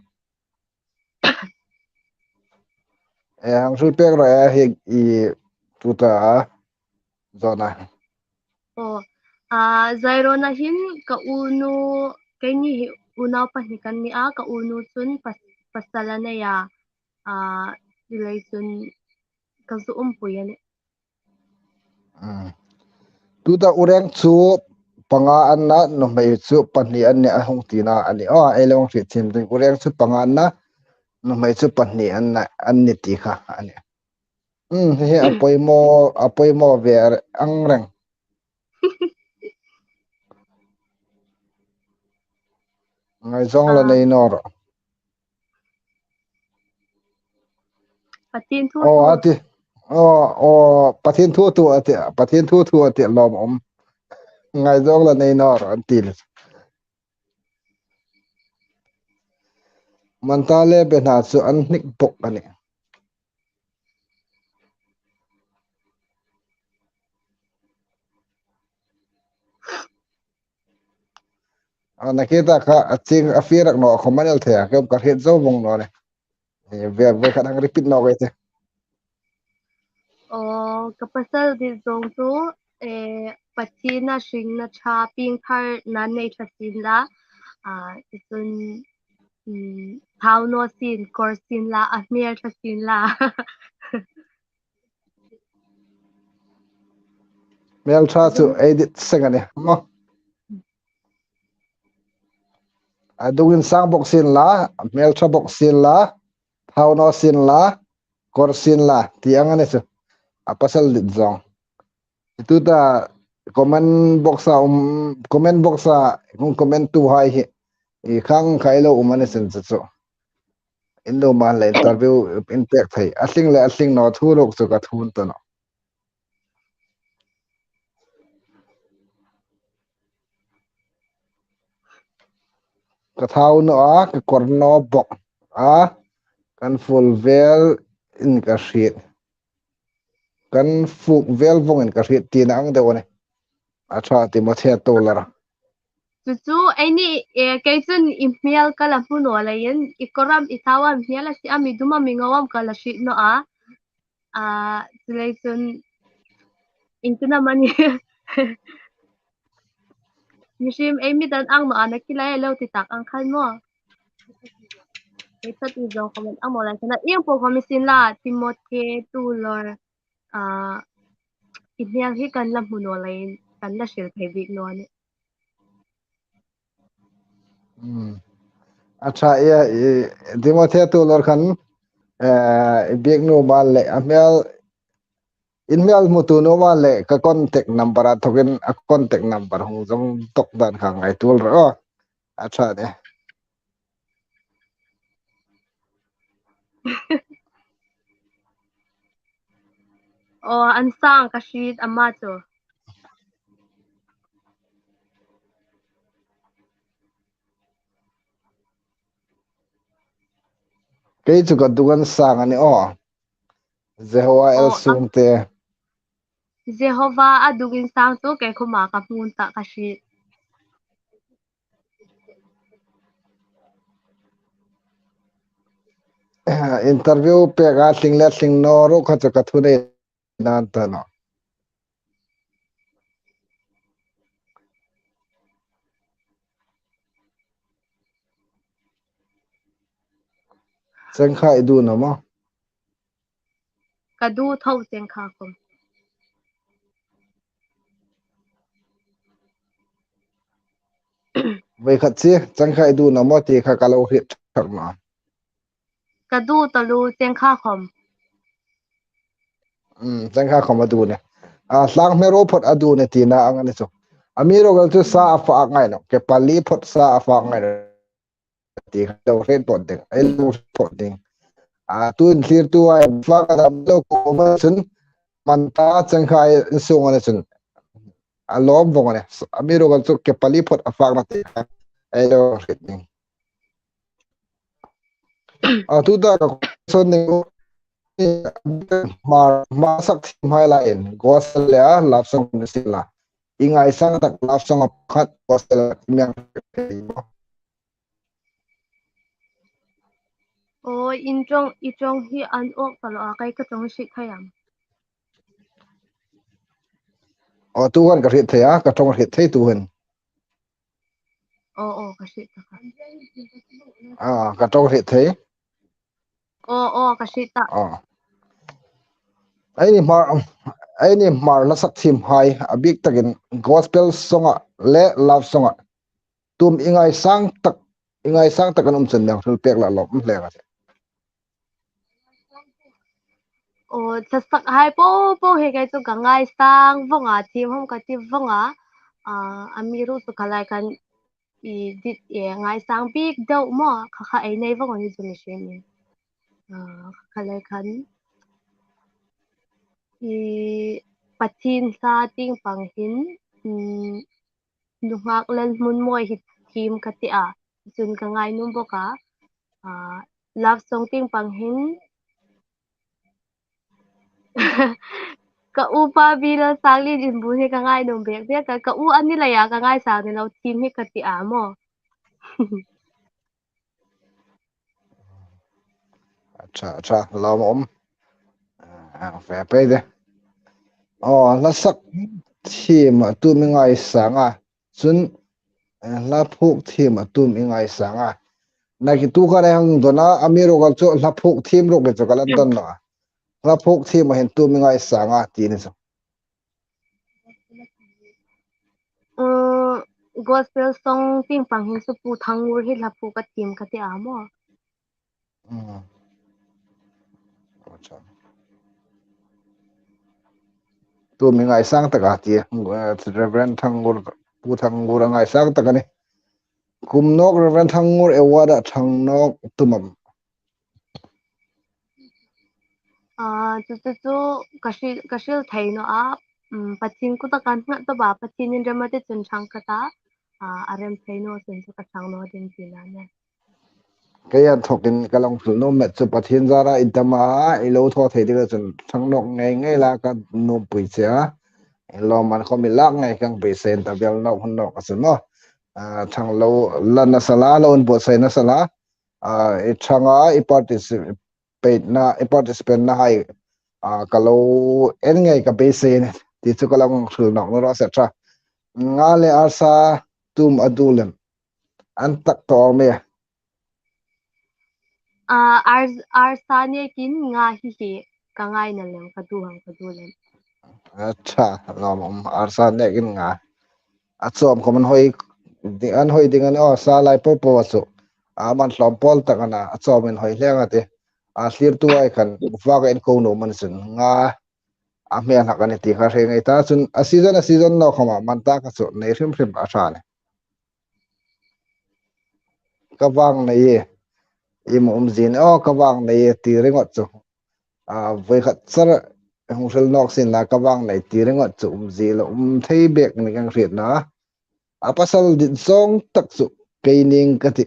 A: hang sui pek ra he I tuta zona
B: Zairo na hin ka uno kaini hi unaw pahikan ni ka uno chun pasala na ya relation kasu puyan
A: tuta ureng chu panga anna no mai chu panni anne ahong tina ani elong ri chim ding ureng chu panga na no mai chu panni anna anni ti kha ani he apoimo ver angreng ngai zong la nei nor
B: patin thu
A: ati pathin thu ati lom ngai zong la nei nor antil mantale bena chu an hnik bok ani nakita ka aching afirak no khomanel the ka ka het zo bong no ne ve khadang repeat no ga te
B: kapasal di zong tu patin na shing na cha ping thar na nei thasin la isun thau no sin kor sin la ahmer thasin la
A: mel tha chu edit sengani mo adungin sang bok sin la mel tha bok sin la thau no sin la kor sin la tiang ane chu apasal dit zong itu ta comment box kung comment tu hai hi I khang khailo umane sen chu indo man le interview impact thai asing no thu lok chu ka thun to no ka thau no ka kor no bok kan full vel in ka hriat kan fuk vel vong in ka hriat tin ang de one atha ti mo the to lara
B: chu aini kai chun email kala huno la yen ikoram itawa email si ami duma mingawam kala shi no relation intuna mani mishim amy dan ang no nakilay lo titak ang khan mo ito ti zong comment ang mo la sana iyang po komisin la Timothy Tulor email hi kan lam huno la yen kan la share kay big no ani
A: acha ya Timothy to lor khan big no mal le amel email mutu no mal le ka contact number a thokin a contact number hong jong tok dan khang ai tul ro acha de
B: an sang ka shit ama cho
A: kei chu ka dugan sang ani Jehovah el sungte
B: Jehovah adugin sang to kay kuma ka punta ka shit
A: interview pe ga sing no ro kha chu ka thu nei nan ta no sen kha idu na mo
B: kadu thau cheng kha khom
A: ve khat chi chang kha idu na mo ti kha kalo hit thak ma
B: kadu talu cheng kha khom
A: chang kha khom adu ne slang me ro phot adu ne ti na ang ne chu amiro gal chu sa afa ngai no ke pali phot sa afa ngai ti kha ret pot ding ai lu pot ding tuin clear tu ai fa ka dam lo ko ma sun man ta chang kha su ngane chun alom vongane amiro gal chu ke pali phot afa na ti ai lo ret ding tu da ka son ne ma sak thim hai la en gosal ya lap song sila ingai sang tak lap song khat gosal myang
B: o in trong hi an ok talo a kai ka chong shi khayam
A: o tu han ka rit thaya ka tong rit thai tu han
B: o ka shi ta
A: ka tong rit thai
B: o ka shi ta
A: ai ni mar la sak thim hai abik takin gospel songa le love songa tum ingai sang tak an chen na thul pek la lop hle ga
B: o chasak hai po he kai chu gangai sang vonga thim hom ka ti vonga amiru chu khalai kan i dit e ngai sang big dau mo kha kha ai nei vonga ni chu ni shin ni khalai kan i pathin sa ting pang hin nuhak lan mun moi hi thim ka ti a chun ka ngai num boka love song ting pang hin ka u pa bi la sang li in bu he ka ngai num bek bek ka u ani la ya ka ngai sang ni lo thim he ka ti a mo
A: acha la om fa pe de la sak thim tu mi ngai sanga chun la phuk thim tu mi ngai sanga na ki tu ka hang dona amiro gal chu la phuk thim ro ke chu kalan don no la phuk thim ma hen tu mi ngai sanga ti ni chu
B: gospel song ting pang hin su pu thang ur hi la pu ka thim ka ti a mo
A: acha tu mi ngai sang ta ka ti reverend thangur pu thangur ngai sang ta ka ni kum nok reverend thangur ewada thang nok tumam
B: chu kashil thai no a pathin ku ta kan na to ba pathin in ramate chun chang ka ta arem thai no chun chu ka chang no din ti na ne
A: kaya thokin kalong sul no met chu pathin zara itama ilo tho thei de chun thang nok ngai ngai la ka no pui cha lo man kho mi lak ngai kang pe sen ta bel no hon no ka sun no thang lo la na sala lo un bo sai na sala e thanga e participate na hai kalau en ngai ka pe sen ti chu kalong sul no no sa tra nga le asa tum adulen an tak to me
B: ar sa ne kin nga hi hi ka ngai na lem ka du hang ka du lem
A: acha lom arsa ne gin nga achom ko man hoi ding an hoi ding an sa lai po chu man hlom pol takana achom en hoi hlenga te hlir tu ai khan wa ga en ko no man sun nga me na kan ti kha re ngai ta chun a season no khama man ta ka chu nei hrim a tha ne ka wang nei ye zin ka wang nei ye ti ringot chu voi khat sar hung sel nok sin la ka wang nei ti ringot chu zil thei bek ni kang riat na pasal din song tak chu kaining ka ti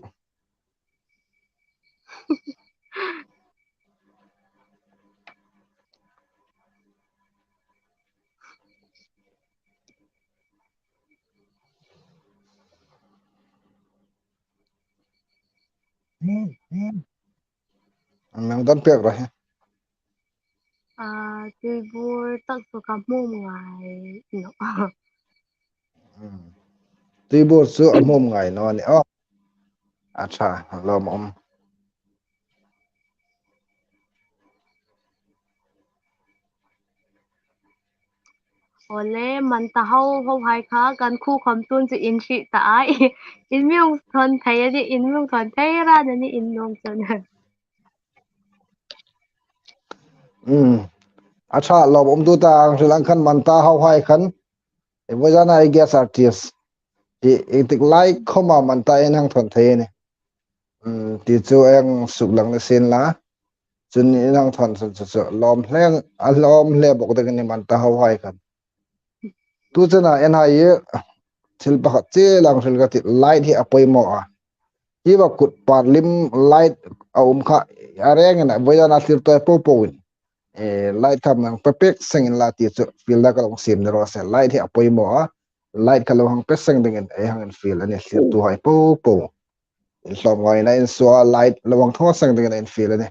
A: nang don pek ra
B: ti bur tak su ka mu ngai no
A: ti bur chu amom ngai no ni acha lom
B: ole man ta ho hai kha kan khu khom tun chu in shi ta ai in myung thon thai di in myung thon thai ra ni in nong chon
A: acha lob tu ta Sri Lankan manta hau hai khan e bojana I guess artist e tik like khoma manta en hang thon the ne ti chu eng suk lang le sin la chun ni nang thon chu lom hleng a lom hle bok de ni manta hau hai khan tu chana en hai ye thil pakhat che lang thil ga ti light hi apoi mo a hi wa kut par lim light a kha areng na bojana sir to po po light tham nang pepek seng in la ti chu fil da ka long sim ne ro se light hi apoi mo a light ka lo hang pe seng ding en e hang en fil ani sir tu hai po po in hlom ngai na in so light lo wang tho seng ding en fil ani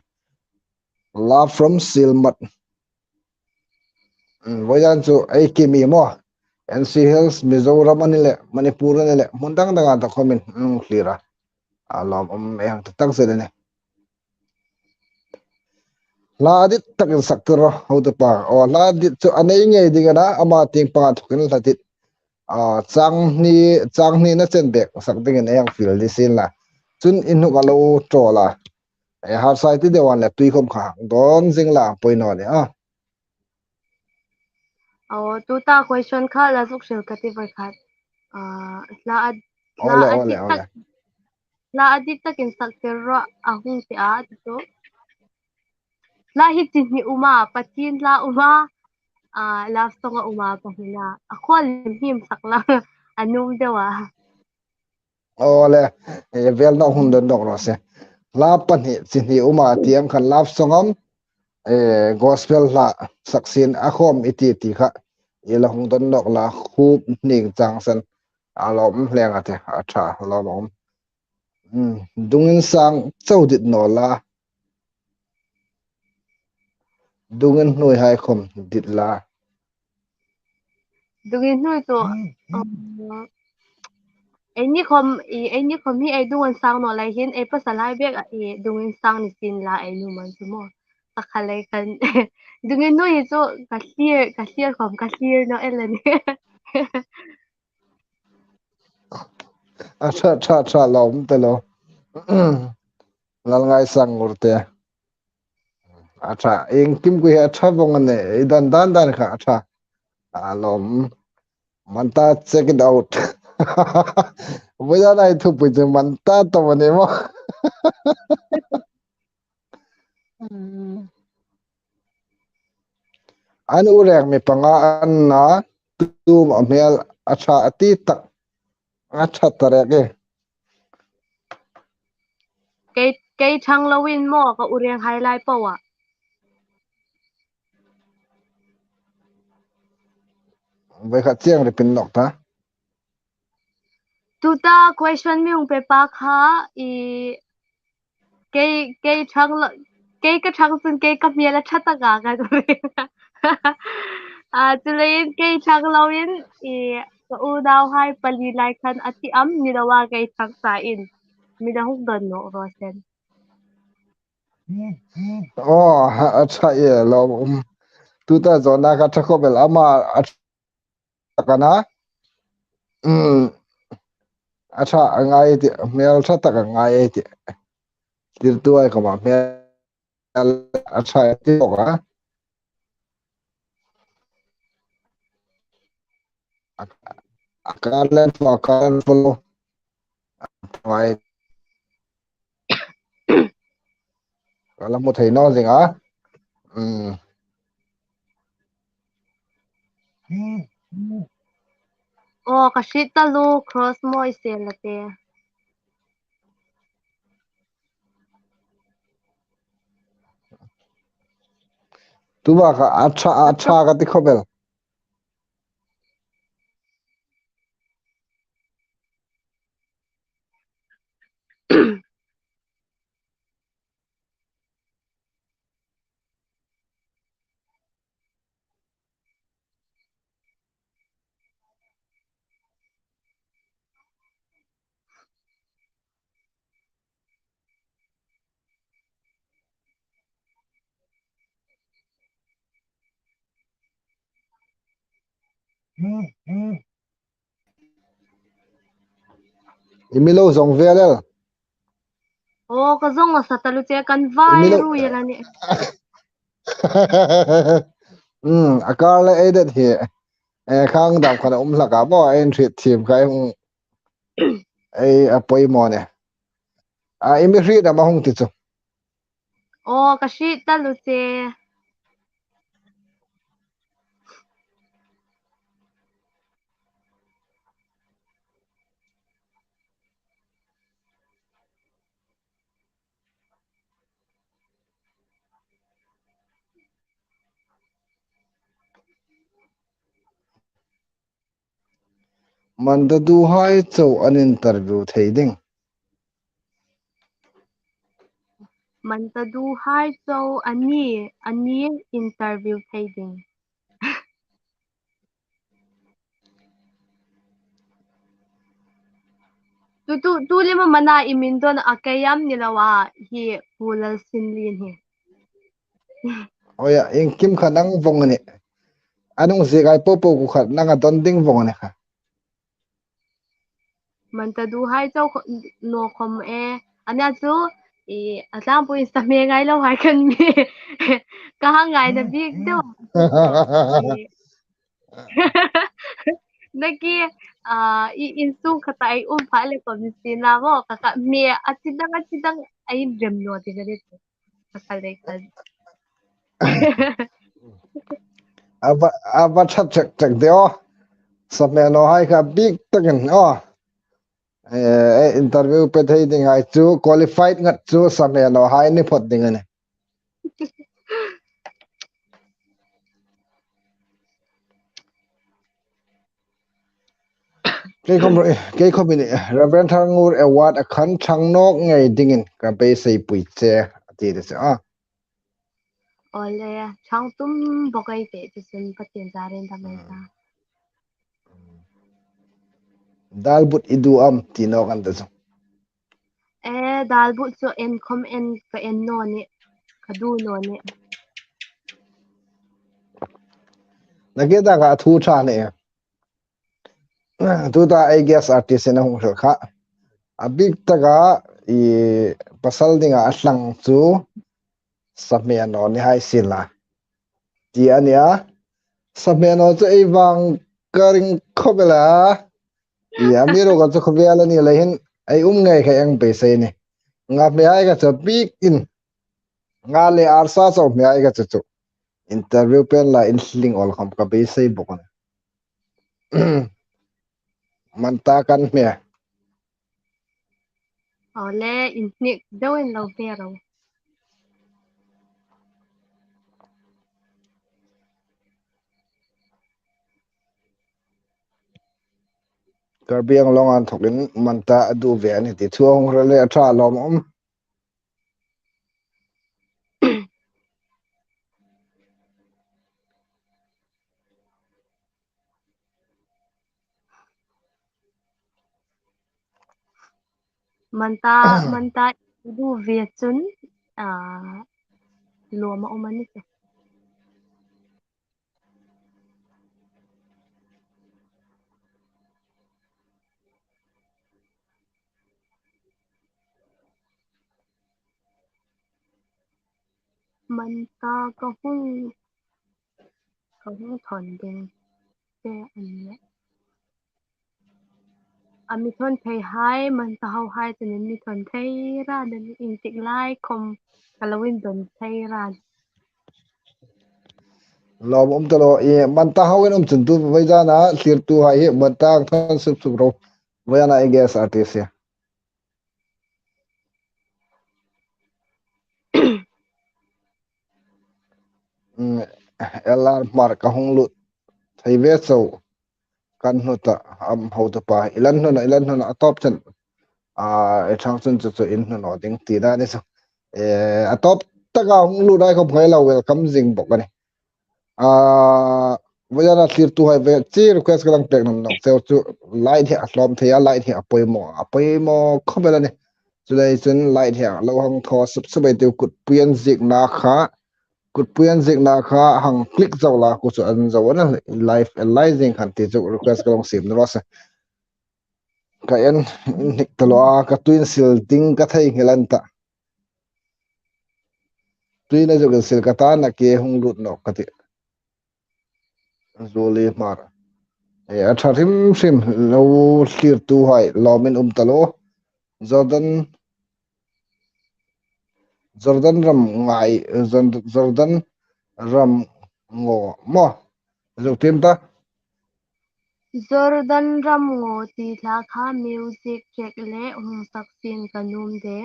A: love from silmat boyan chu ai ki mi mo NC Hills Mizoram ani le Manipur ani le mundang danga ta khomin clear alom e hang tak se ne la dit takin sakturo ho to pa o la dit chu anei nge dingana ama ting pa thokin la dit chang ni na chen bek sak ding en yang fil di sin la chun inu ga lo trola e har sai ti de wan le tui khom kha don jing la poino ne
B: tu ta question kha la zuk shel ka ti vai khat la ad la
A: ole ole
B: adit tak
A: ole
B: la adit tak in sak ter ro ahung ti a tu la hi ti ni uma patin la uma love song a uma pa hina a khol him sak la anum dewa
A: ole e vel no hun don dok ro se la pan hi chin hi uma tiang khan lap songam e gospel la saksin a khom iti ti kha e la hung don dok la khup ning chang san alom hleng ate atha lom dungin sang chaudit no la dungin hnoi hai khom dit la
B: dungin hnui to ai ni khom hi ai dungan sang no lai hin ai pasalai bek a dungin sang ni sin la ai nu man chu mo takhalai kan dungin hnui hi chu ka clear khom ka clear no elani
A: atha tha tha lom te lo lal ngai sang urte atha eng kim ku he atha bong ne dan dan dan kha atha alom manta check it out boya nai thu pu je manta to ne mo an urek mi panga an na tu ma mel atha ati tak atha tare ke
B: cái thang lawin mo ka ureng highlight pawa
A: ve kha chiang ri pin nok ta
B: tuta question mi ung pe pa kha cái thang la cái thang sun cái ka mi la thata ga ga tulein cái thang lawin ka u daw hai pali lai khan ati ni dawa cái thang sa in mi da huk don no rosen
A: oh atha ye lo tu ta zona ka thako bel ama atakana atha angai ti mel tha tak angai ti tir tu ai ko ma mel atha ti ka akalan fo akalan follow mai kala mo thei no zinga um
B: ka shit ta lu cross mo ise la te
A: tu ba ka atha atha ka ti khobel imilo zong velel
B: Oh, kazong sa talo che kan vai
A: imilo
B: ru yelani.
A: akarla edet hi khang dam khana laka bo en thrit thim kai hung ai apoi mo ne imi hri da ma hung ti chu
B: Oh, kashi talo che.
A: man da du hai chau an interview thei ding
B: Man ta du hai so ani interview thading. Tu lima mana imin don akayam nilawa hi pulal sinlin hi.
A: oya in kim khanang vong ne anung je gai po ku khat nanga don ding vong ne kha
B: Man ta du hai so no khom anya chu atlang po insta me ngai lo hai kan me ka ngai na big do. Naki insung kata ay pale ko misina mo kaka me atidang ay dream no ti ganit kakalekad.
A: aba chat chak chak deo samya no hai kha big takin interview pe thei ding ai chu qualified ngat chu samya no hai ni phot ding ne ke khom ni reverend thangur award a khan thang nok ngai dingin ka pe sei pui che ati de se
B: Ole chang tum bokay te tisun patien zaren tamay sa.
A: dalbut idu tinok an da
B: Dalbut so en kom en ka en no ni kadu no ni.
A: nage da ga thu tha ne tu ta ai guess artist na hung kha abik taga i pasal dinga aslang chu samya no ni hai sila ti ania samya no chu ei wang karing khobela ya miro ga chu khobela ni lehin ai ngai kha ang pe se ni nga me ai ga chu big in nga le arsa so me ai ga chu interview pen la in sling ol kham ka be sei bokon man ta kan me
B: Ole insnik daw en law pero.
A: karbiang long an thokin man ta adu ve ani ti chuang le atha lom
B: Manta du vietsun loma umani se. Manta kahung thon ding te anya. Mi thon thei hai man ta hau hai te mi thon thei ra den in tik lai kom kalawin don thei ra.
A: lom ta lo e man ta hawen chun tu vai ja na sir tu hai he man ta than sup sup ro vai na I guess artist ya LR mar ka hung lut thai ve chau kan nu ta am ho ta pa ilan nu na top chen e chang chen chu in nu no ding ti da ni so a top ta ga hung lu dai ko phai la welcome jing bok ani bây giờ là sir tu hai ve chi request ka lang pek nam no sel chu light he aslom thea light he apoi mo khobela ni chu dai chun light he lo hang tho sub sub ai tu kut pian zik na kha cút puyan zik na kha hang click zo la ku chu an zo na live analyzing khan ti chu request ka long sim no sa ka en nik talo a ka twin sil ting ka thai ngelan ta twin a jo sil ka ta na ke hung lut no ka ti zoli mar e a thatim sim lo clear tu hai lomin talo jordan jordan ram ngai jordan ram ngo mo zo tim ta
B: Jordan Ramngo ti thla kha music check le hung sak sin kanum de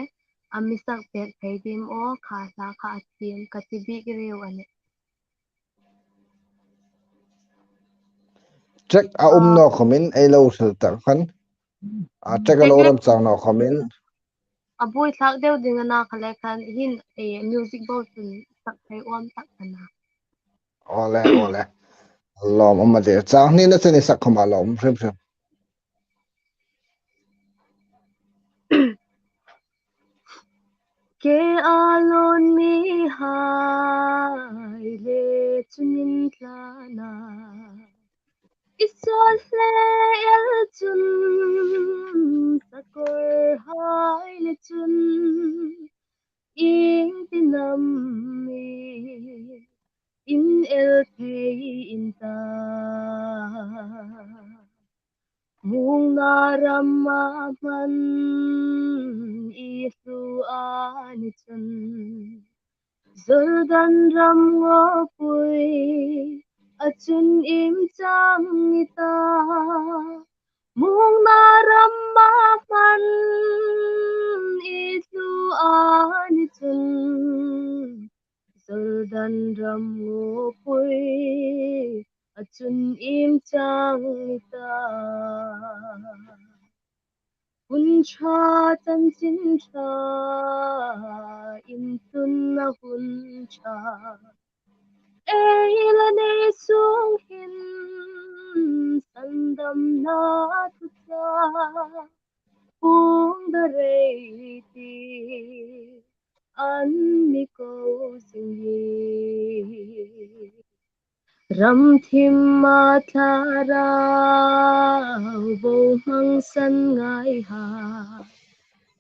B: amisak pek theidim o kha thla kha atim katibi reu ane
A: check a no khomin ei lo sel ta khan a check a lo ram chang no khomin
B: abui thak deu ding na khale khan hin e music box sak thai om tak kana
A: ole lom ama de chang ni na cheni sak khama lom frem frem
B: ke alon mi hai le chunin tlana isol le el chun sakor hai le chun ing tinam mi in el thei in ta mung na rama man isu ani chun Jordan ram ngo pui achun im chang ita mung na rama man isu ani chun Jordan ram ngo pui achun im chang ita hun cha chan chin cha in tun na hun cha ei la ne sung hin sandam na tu cha kung da rei ti an mi ko sing ram thim ma thara vô mang san ngai ha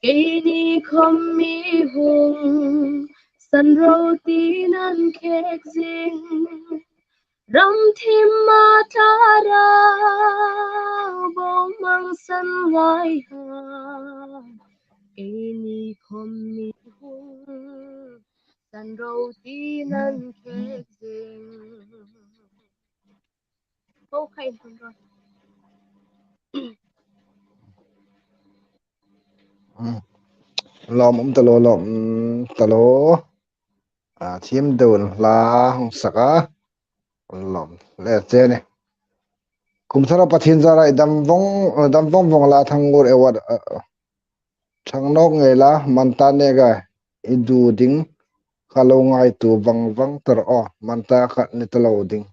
B: cây ni không mi hùng san râu tí nan khét dinh ram thim ma thara vô mang san ngai ha cây ni không mi hùng san râu tí nan khét dinh ô khay rồi
A: lom talo a thim dun la hong saka lom le che ne kumthara pathin zara dam vong la thangur ewat thangnok ngei la manta ne ga idu ding khalo ngai tu wang tar o manta khat ni talo ding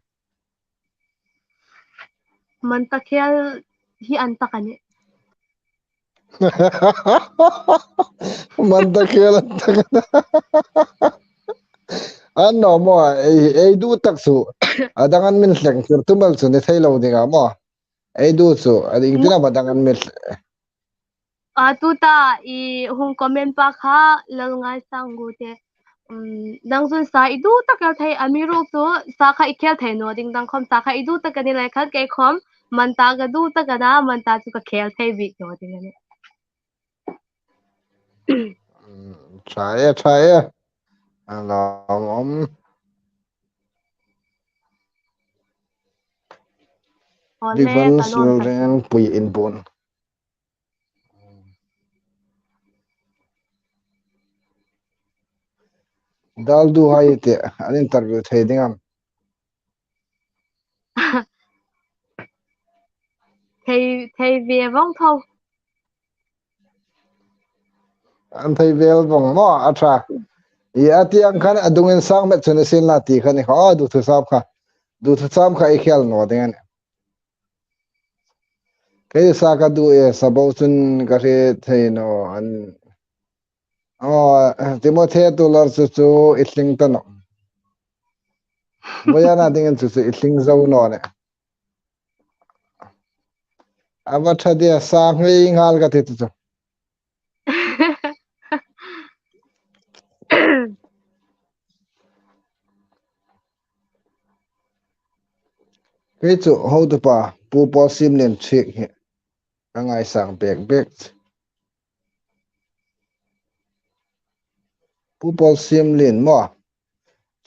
B: man takyal hi anta kani
A: manta khela ano mo ei du taksu adangan min hleng tir tumal chu ni thailo dinga mo ei du chu ading tina badangan min
B: tuta i hung comment pa kha lal ngai sangu te dang sun sa idu takal thai amiru tu sa kha ikhel thai no ding dang khom sa kha idu takani lai khat ke khom man ta ga du takana man ta chu ka khel thai bi no ding ani
A: Saya alom
B: ole
A: difference
B: kalom ta
A: ren pui in bon dal du hai te an interview thei dingam
B: thai thai ve vong thau
A: an thei vel bong mo atra ya ti ang khan adungin sang met chune sin la ti khani ha du thu sap kha du thu sam kha i khel no dengan ke sa ka du e sabo chun ka re thei no an o timothy tu lor chu chu itling ta no Boya na dingen chu itling zo no ne aba thade sa ngai ngal ka te chu ke chu ho tu pa pu po sim len chik he ka ngai sang bek pu po sim len mo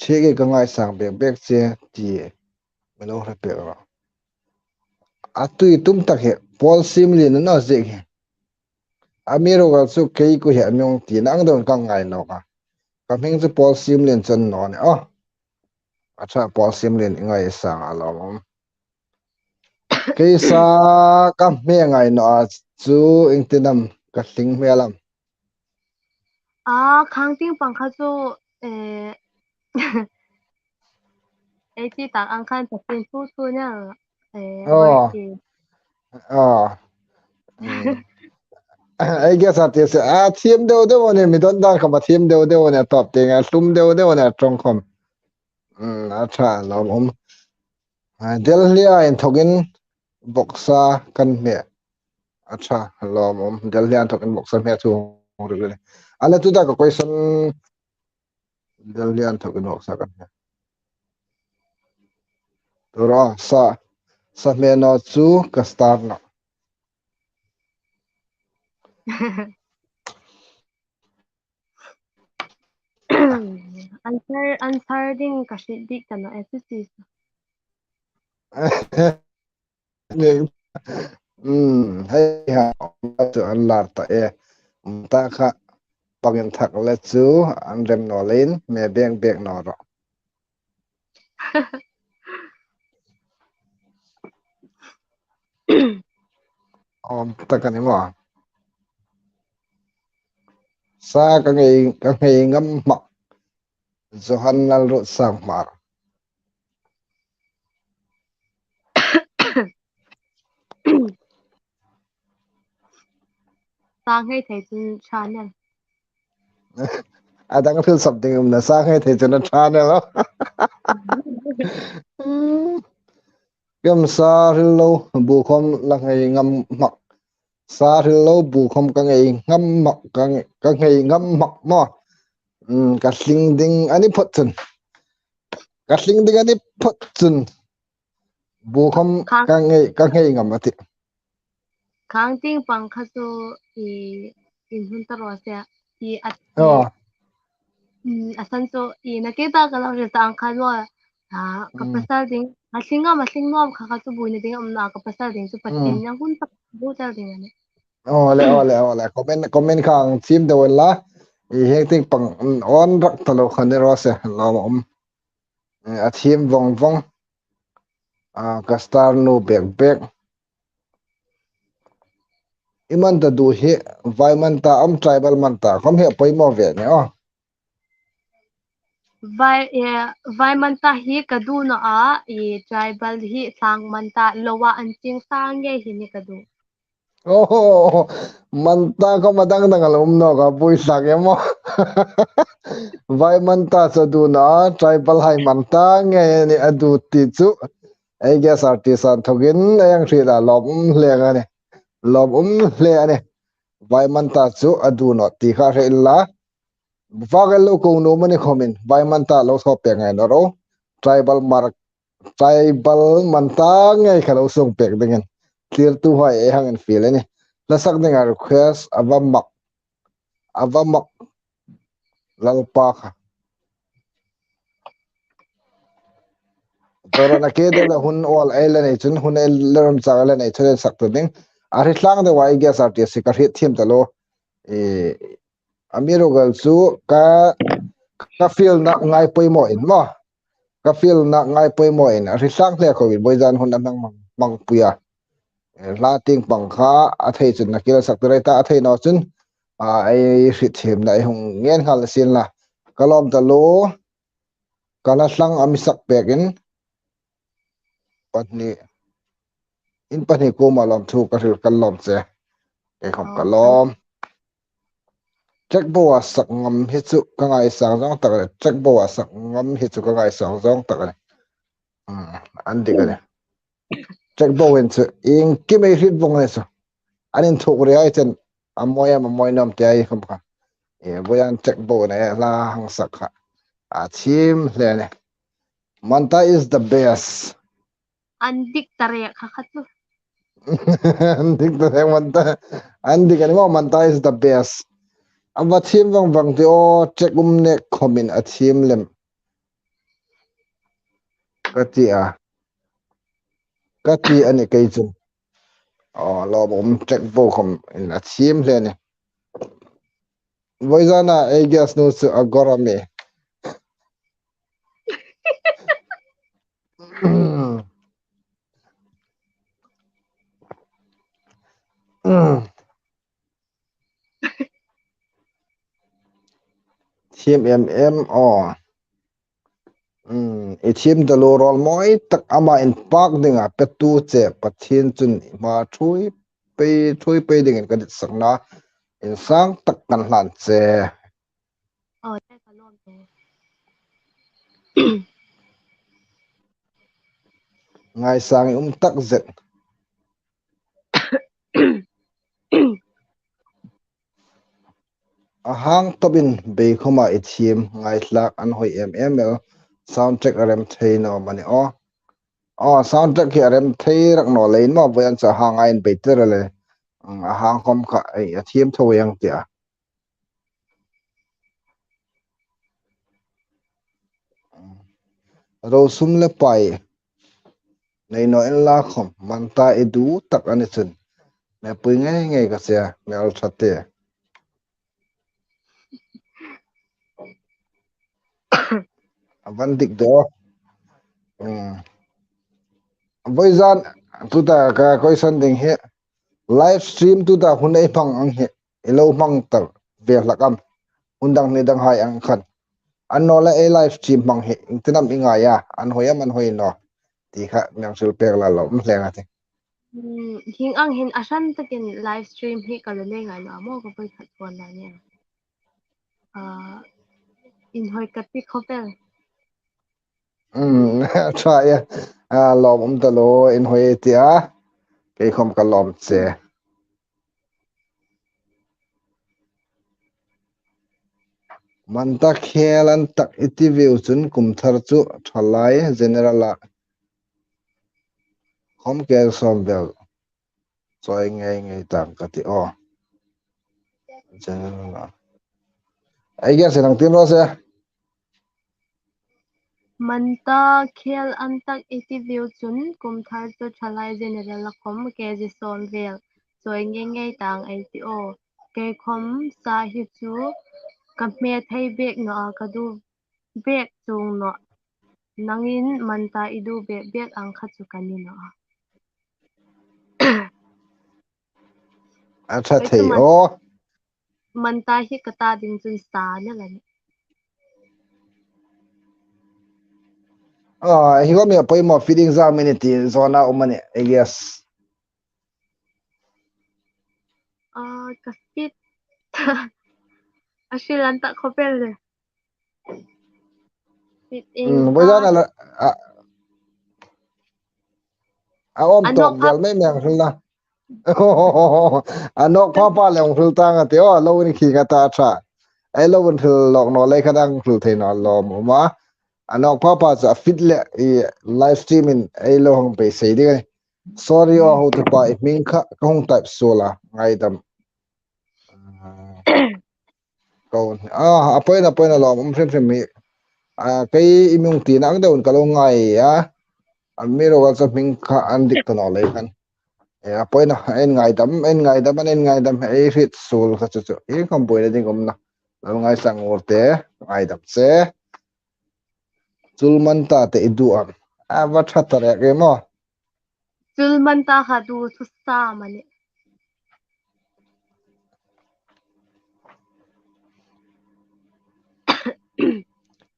A: chik ka ngai sang bek che ti melo ra pe ra atui tum tak he pol sim len no je he amiro ga chu ke ku he myong ti nang don ka ngai no ka ming chu pol sim len chen no ne acha pol sim len ngai sang alom cái sa kam me ngai no chu ingtinam ka hling melam
B: khang ting pang kha chu ấy chỉ tặng ăn khăn chụp tin phu thu nha
A: oh
B: birthday
A: oh ai guess at this thiem deu ne mi don dan ka thiem deu ne top te nga tum deu ne trong khom acha lom delhi in thogin boxa kan me acha lom delhi in thogin boxa me chu ru ala tu da ka question delhi in thogin boxa kan me ro sa me no chu ka start no
B: answer ding kasi di kana SSC
A: hay ha chu an lar ta ta kha pagin thak le chu an rem no lein me bek no ro ta kan mo sa ka ngai ngam ma johan nal ro sang mar
B: sang hay thấy chun channel
A: adang thil something na sa ngai the chu na tha ne lo kem sa lo bu khom la ngai ngam ma sa lo bu khom ka ngai ngam ma ka ngai ngam ma mo ka sling ding ani phot chun ka sling ding ani phot chun bu khom
B: khang
A: ka ngai ngam ati
B: khang ting pang kha chu in hun ta ro se at
A: oh
B: asan chu nakita ka lang sa ang kha lo kapasal ding masing nom kha kha chu bu ni ding amna kapasal ding chu patin yang hun ta bu ta ding ani
A: ole comment khang chim de la I hektik pang on rak talo khane ro se lo a thim vong ka star no bek iman ta du he vai man ta tribal man ta khom he poi mo ve ne
B: vai man ta hi ka du na tribal hi sang man ta lowa an ching sang nge hi ni ka du
A: man ta ko madang dangal no ka pui sak emo vai man ta so du na tribal hai man ta nge ni adu ti chu ai guess artist an thogin yang thri la lom le nga ne lom le ne vai man ta chu adu no ti kha re la vagal lo ko no mani khomin vai man ta lo so pe ngai no ro tribal man ta ngai khalo song pek dingen clear tu hai e hang en feel ne la sak ding a request awamak lalpa kha tora na ke de la hun all ele nei chun hun el leram cha le nei chule sak tu ding a ri tlang de wai ge sa ti se ka ri thim ta lo e amiro gal chu ka feel na ngai poi mo in mo ka feel na ngai poi mo in a ri tlang le ko wi boy jan hun nang mang puya la ting pang kha a thei chun na ke sak tu ta a thei no chun ai ri thim na hung ngen hal sin la kalom ta lo kala tlang amisak pekin patni in pani ko malom thu ka rir kalom che e khom kalom check bo sak ngam hi chu ka ngai sang jong tak check bo sak ngam hi chu ka ngai sang jong tak andi ka ne check bowen chu ing ki me hit bong ne chu anin thuk ri ai chen amoy nam te ai kham kha e boyan check bo ne la hang sak kha a chim hle ne manta is the best
B: andik tarek hakatu
A: dik ta he manta andi ka ne mo manta is the best aba thim bang bang te o check ne khomin a thim lem kati ani kai chun lo bom check bo khom in a thim hle ne voizana I guess no su agorame thiêm em o e thiêm da lo rol moi tak ama in park dinga petu che pathin chun ma thui pe ding in kadit sakna in sang tak kan hlan che
B: ได้ka lom te
A: ngai sang tak zet a hang tobin be khoma e thiêm ngai tlak an hoi ml soundtrack rem theino mani soundtrack ki rem thei rak no lein ma voyan cha hanga in beter le a hang khom kha a thiêm thoyang tia ro sum le pai nei no en la khom manta edu tak ani chun me pui ngai ka sia me al thate avan dik do boizan tu ta ka question ding he live stream tu ta hunai phang ang he elo mang tar be lakam undang ni dang hai ang khan an no la e live stream mang he intinam inga ya an hoyam an hoi no ti kha nyang sul pek la lo mhlenga te
B: hing ang hin asan takin live stream hi kalale nga no amo ko pai khat pon la ne in hoi kati khopel
A: try ya lom ta lo in hoi tia ke khom ka lom che manta khelan tak iti view chun kum thar chu thalai general la hom ke som bel choi ngai tang kati general la ai guess nang tim ro se
B: manta khel antak iti view chun kum thar chu thalai general la khom ke ji som vel choi nge tang ai ti o ke khom sa hi chu ka me thai bek no ka du bek chung no nangin manta idu bek ang kha chu kani no
A: acha
B: kai chu
A: thei
B: manta hi kata ding chun sa na la ni
A: hi go me poi mo feeding za minute zona umane I guess
B: kaspit asilan tak khopel le sit ing ka
A: boizan ala om tok
B: anok pa
A: vel mai meng hla anok pa le ong hul tang ate lo ni khi ka ta tha ai lo bun thil lok no le khadang thul the no lo ma anok pa cha fit le live streaming ai lo hong pe sei de sorry how to pa ming kha hong type sola ngai dam ko apoi na lo frem mi kai imung ti nang de un ka lo ngai ya mi ro ga cha ming kha an dik to no le khan apoi na en ngai dam ei rit sul kha chu e kom boi na ding om na lo ngai sang urte ngai dam che chulman ta te idu am va thatare ke mo
B: chul manta ha du su sa mane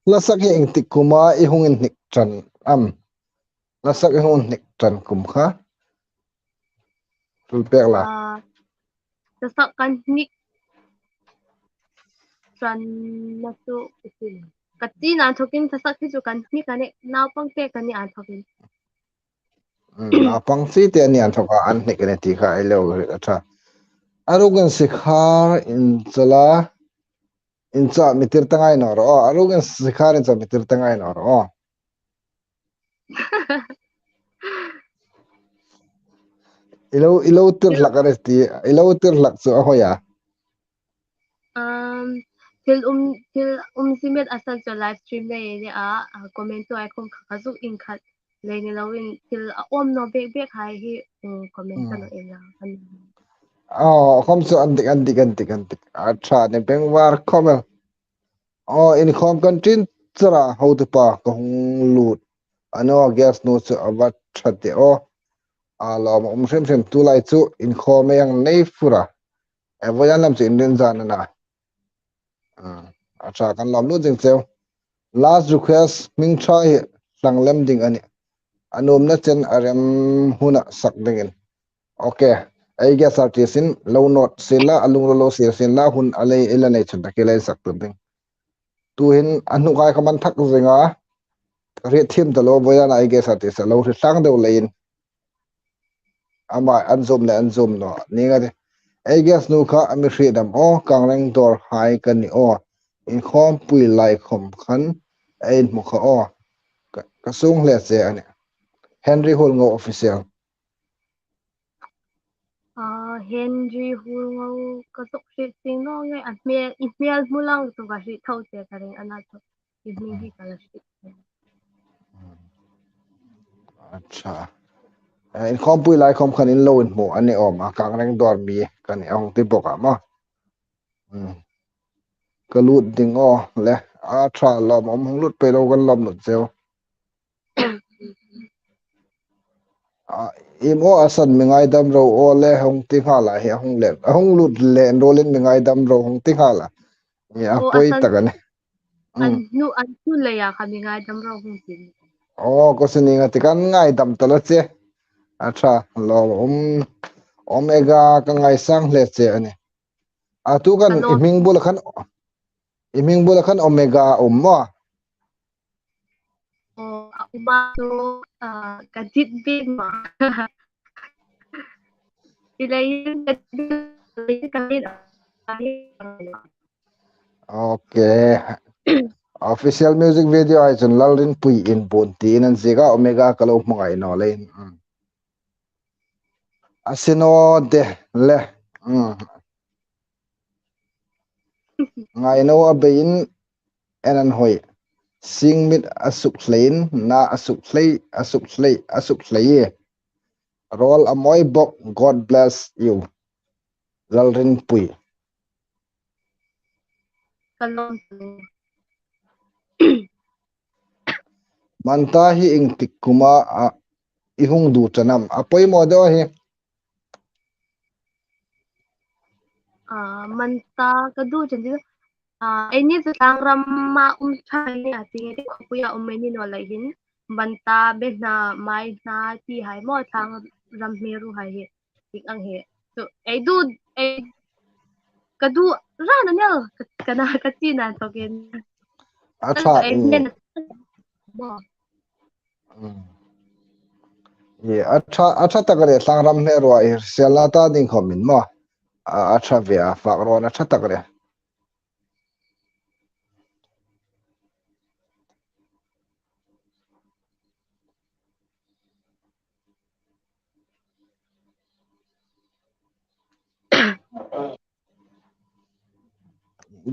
A: lasak he ing tik kuma i hungin nik tran am lasak e hung nik tran kum kha tul pek la
B: sa kan nik tran na su isin kati na thokin thasak hi chu kan ni kan naw pang te kan ni an thokin
A: na pang si te ni an thoka an ni kan ti kha ai lo atha arugan sikhar in chala in cha mitir tangai no ro arugan sikhar in cha mitir tangai no ro ilo tir lakare ti ilo tir lak chu a hoya
B: um til simet asal cho live stream le ni a comment to ai khom khazuk in khat le ni lawin til om no bek hai hi comment kan no ela kan
A: khom chu antik atha ne bengwar khomel in khom kan tin chara ho tu pa ka hung lut ano gas no chu avat thate o lo ma sem tu lai chu in khom yang nei fura voyan lam chu in den jan na atha kan lam lu jing cheu last request ming try lang lem ding ani anom na chen arem huna sak dingin okay ai ga sartisin low note sila alung lo sin la hun alei ela nei chun ta kelai sak tu ding tu hin anu kai kaman thak zinga re thim ta lo boya na ai ga sartis lo ri sang deu lein ama anzom no ninga de ai ga nu kha ami freedom o kangreng dor hai kan ni o in khom pui lai khom khan ai mu kha o ka sung le che ani Henry Holngo official
B: Henry Hulngau ka sok shi sing no ngai an email mulang tu ka shi thau te karing ana to evening hi kala shi
A: acha in khom pui lai khom khan in lo in mo ani om a kang reng dor mi kan ong ti boka ma kalut ding o le a tra lom om hung lut pe lo kan lom lut zeu imo asan mingai dam ro o le hong ti hala he hong lut le rolin mingai dam ro hong ti hala ya
B: o
A: poi
B: asan
A: takane
B: an nu le ya kha mi ngai dam ro hung tin
A: ko sini nga ti kan ngai dam tala che acha lo omega ka ngai sang le che ani tu kan
B: kalon
A: iming bul khan omega mo
B: o uma to ka jit bi ma ilayin ka din
A: okay official music video ai chun lalrin pui in bun ti nan zega omega kalo mangai no lein asino de le ngai no abein enan hoi sing mit asuk hlein na asuk hlei roll amoy bok god bless you lalrin pui
B: kalon
A: manta hi ing tikuma ihung du chanam apoi mo do hi
B: manta ka du chen di ini sang ramma chai ni ati nge ko ya ni no lai hin manta be na mai na ti hai mo sang ram meru hai he tik ang he so ai ka du ra na ne kana ka ti na to gen
A: acha
B: ai men mo
A: ye acha takare sangram ne ro ai selata ding khomin mo acha via fakron acha takare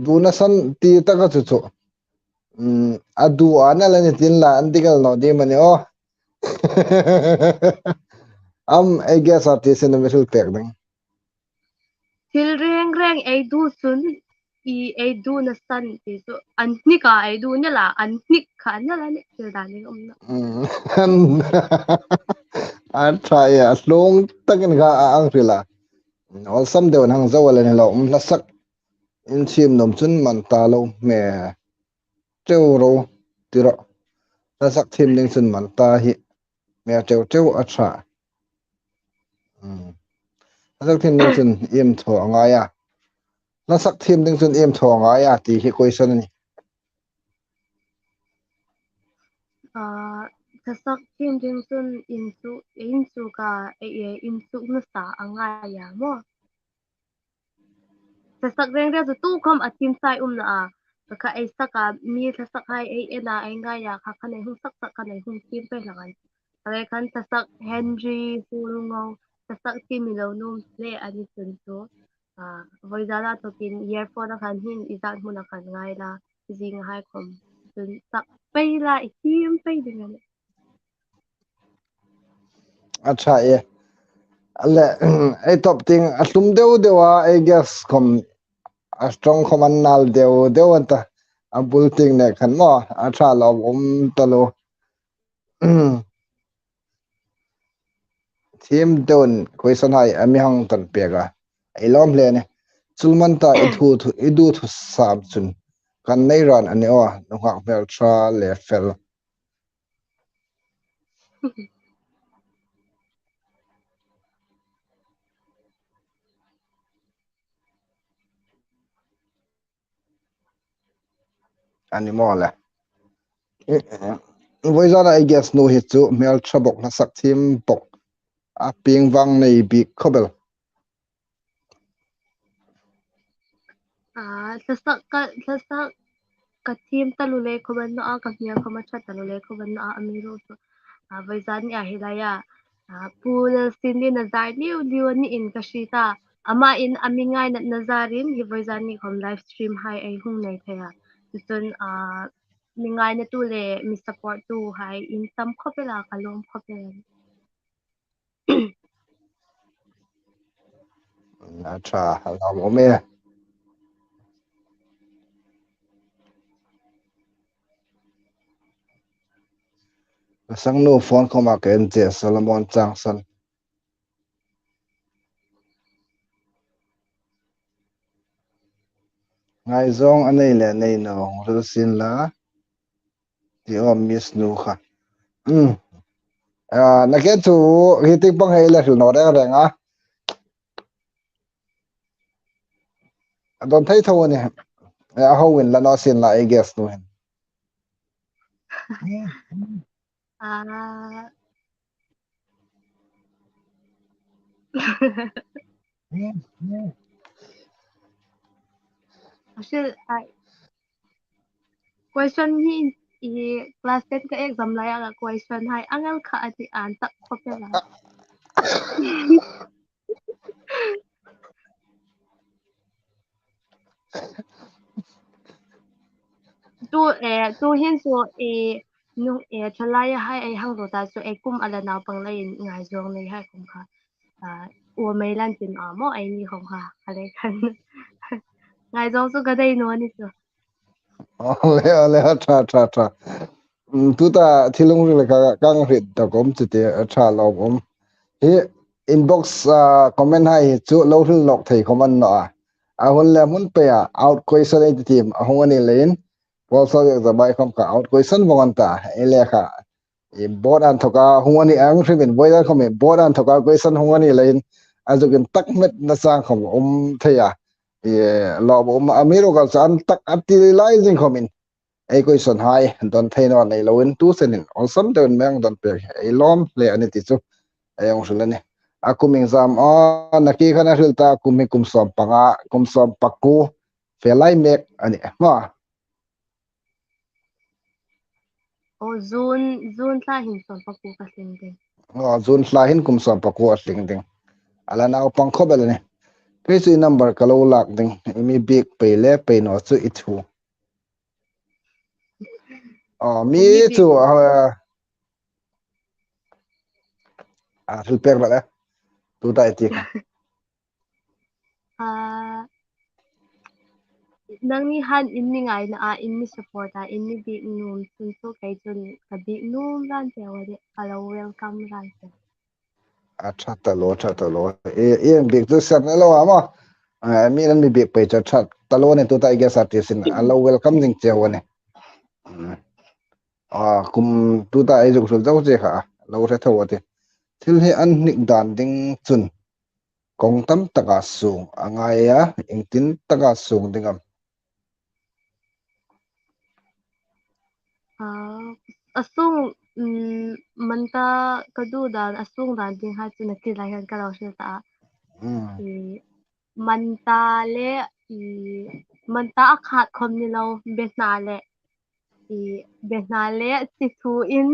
A: duna san ti taka chu chu adu ana la ni tin la antigal no di mane o I guess artist in middle pek ding
B: til reng ai du sun ai du na san ti so an ni ka ai du ne la an ni ka ne la ne til da ni na
A: acha ya long takin ga ang rila ol sam de nang zawal ni lo la sak in sim nom chun man ta lo me treu ro tiro la sak thim ding chun man ta hi me treu acha la sak thim ding chun im tho anga ya la sak thim ding chun im tho anga ya ti hi question ni
B: tasak tim ding sun insu ka insu na sa angaya mo tasak reng re tu khom atim sai na a ka ai saka mi tasak hai ai ena ai ngaya kha khanai hung sak khanai hung tim pe langan ale kan tasak Henry Hulngau tasak tim lo num le ani sun to voidala to kin earphone kan hin izat huna kan ngai la jing hai khom sun sak pe la itim pe ding ani
A: acha ye ale ai top ting atlum deu dewa I guess kom a strong command nal deu anta a bul ting ne khan mo acha lo talo team don question hai ami hang tan pega ai lom le ne chulman ta idu thu sam chun kan nei ran ani o nokha mel tra le fel ani mo le voizana I guess no hi chu mel thabok na sak thim pok a ping wang nei bi khobel
B: tasak ka team talule khoban na ka mia khoma cha talule khoban na amiro to vaizan ya hilaya pul sindi nazar liu ni in kashita ama in amingai na nazarin hi vaizan ni khom live stream hai ai hung nei thaya tutun mingai na tu le mi support tu hai in tam khopela kalom khopela
A: acha lam ome sang no phone khoma ken je Solomon Changson ngai zong anei le nei no ru sin la ti om miss nu kha na ke chu hitik pang hei la hil no re nga don thai tho ne a ho win la no sin la I guess no hen
B: ah Ashil question hi class 10 ka exam la ya question hai angal kha ati an tak khopela tu hin so nu thalai hai ai hang ro ta so kum ala na pang lai ngai jong nei hai kum kha o mai lan tin mo ai ni khom kha ale khan ngai jong so ga dai no ni so
A: ole tra tu ta thilung ri ka kang rit ta kom chu te tha lo om he inbox comment hai chu lo hil lok thei comment no a hon le mun pe out question ai team a hon ani lein pol so ya bai khom ka out question bongan ta ele kha board an thoka hungani ang thrimin boiler khome board an thoka question hungani lein azukin takmet na sang khom theya ye lo bom amiro gal san tak utilizing khomin ai question hai don thaino nei loin tu senin awesome don meng don pe ai lom le ani ti chu ai ong sulani akum exam naki khana rilta kumi kum som panga kum som pakku felai mek ani ma
B: o zone tla hin so pa ku ka sing de
A: zun flahin kum som pakku atling ding ala na pang khobel ne Kaisu number kalau lak ding imi big pay le pay no chu ithu mi
B: umi bi
A: chu thil pek la tu dai ti kha
B: nang ni han in ni ngai na in ni support in ni bi num sun so kai chun ka bi num ran te wa de ala welcome ran te
A: tha ta lo e big tu sat na lo ama mi nan mi big pay cha ta lo ne tu ta ge sa ti sin alo welcome ding che wa ne kum tu ta ai ju sul jau che kha lo re tho wa ti thil he an nik dan ding chun kong tam taka sung angaya ingtin taka sung dingam
B: asung มันตาก็ดูดานอสูงดานจริงค่ะจุนักกีฬากันก็เราเชื่อตาอีมันตาเละอีมันตาอาขาดคมนี่เราเบสนาเละอีเบสนาเละสิทูอิน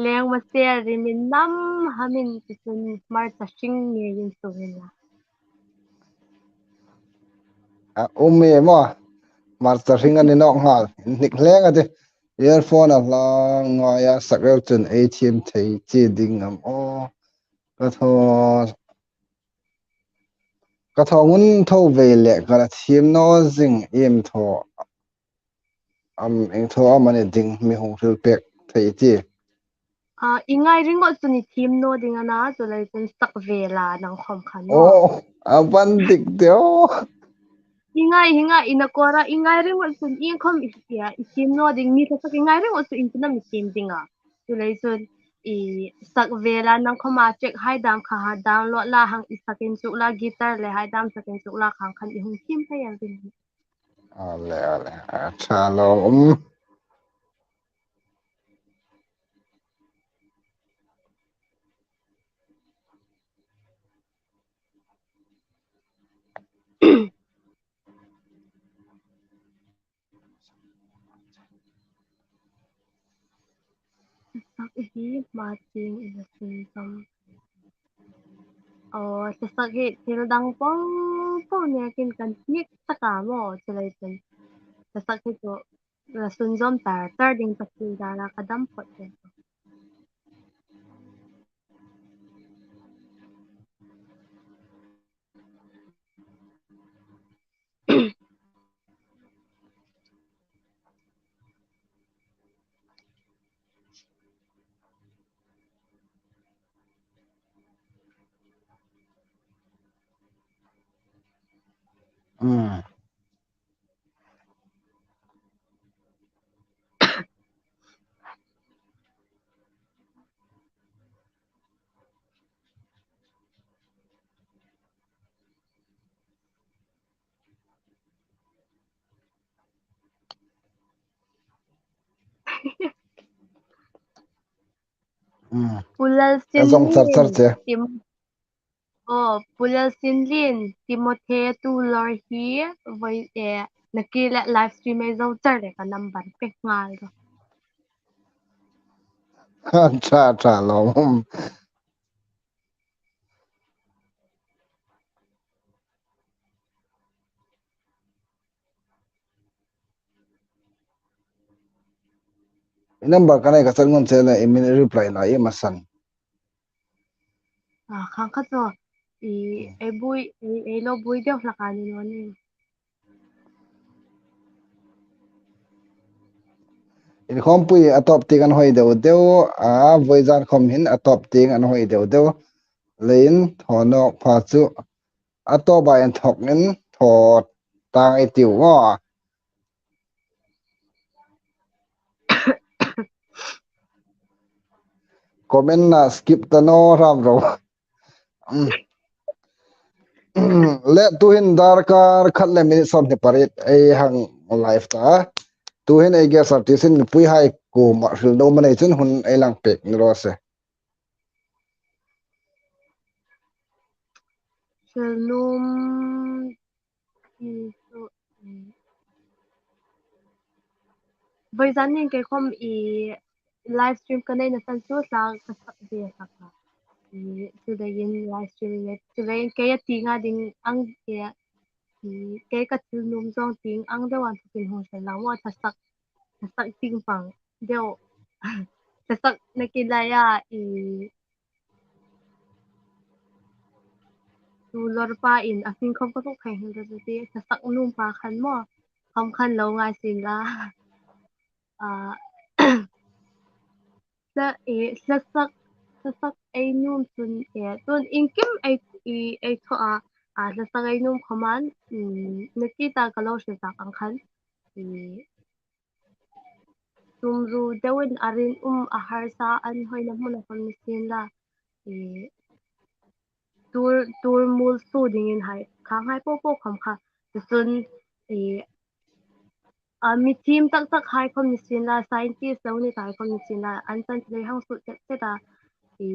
B: แรงมาเสียริมินน้ำฮามินจิตุนมาร์ตชิงเงียยินสูงละ
A: เมมอมาสริงอันนี้นอกหานิกแรงอ่ะดิเอียร์โฟนอ่ะลางอยาสักเรื่องจนATMไทยจีดิ่งอ่ะก็ทก็ทองุนทเวเละก็ทีมโนซิงเอ็มทอเองทอมันดิ่งมีหงฟิลเป็กไทยจี
B: อีง่ายริงก็จุนี่ทีมโนดิงนะจุเลยจนสักเวลานังคอมขัน
A: โอ้
B: มอ
A: วันดิกเดียว
B: Ingay inakora ingay rin wasun inkom isya isim no ding mi sa ingay rin wasun intinam isim dinga tulay sun I sak vela nang komachek hai dam kha ha download la hang isakin su la guitar le hai dam sakin su la khang khan ihung sim pa yan din
A: Ale, chalo,
B: sak hi ma ching ina sun sam sa sak hi tinadang pong pong ne kin kan nik saka mo tulay sun sa sak hi to sun zom tar ding pasin dara kadam pot Pulal
A: Kazong
B: Sinlin,
A: che.
B: Pulal Sinlin, Timothy Tulor hi, voi nakila live stream ay zong tsar ka number pe ngal ro.
A: Chalo, number kanai ka sangon chela imin reply na masan.
B: Khang ka to, ay bui, ay lo bui daw lakanin mo ni.
A: In khom pui atop tingan hoi deu voizan khom hin atop ting an hoi deu lein thonok pha chu atoba en thok nin tho tang ai tiu ngo comment na skip ta no ram ro le tu hin darkar khat le minute som ne parit ai hang live ta tu hin ai ge sarti sin pui hai ko ma hril do manai chun hun ai lang pek ni ro se
B: Shalom, voi zan nin kay khom live stream kanay na san su sa kasak dia saka. Sudayin live stream net, sudayin kaya tinga ding ang kaya kay ka tulnum zong ting ang dawan tukin hong sa lang mo tasak ting pang deo tasak nakilaya tulor pa aking kom patok kay hindi dati tasak unum pa kan mo kam kan law nga sila sa sasak ay num sun tun inkim ay to sasak ay num kaman nakita kalaw siya sa kangkan tumru dawin arin ahar saan hoy na muna pamisin la tur mul su dingin hai kang hai po kam ka sun mi team tak tak hai khom ni sin la scientist lo ni tai khom ni sin la an chan le hang su te ta i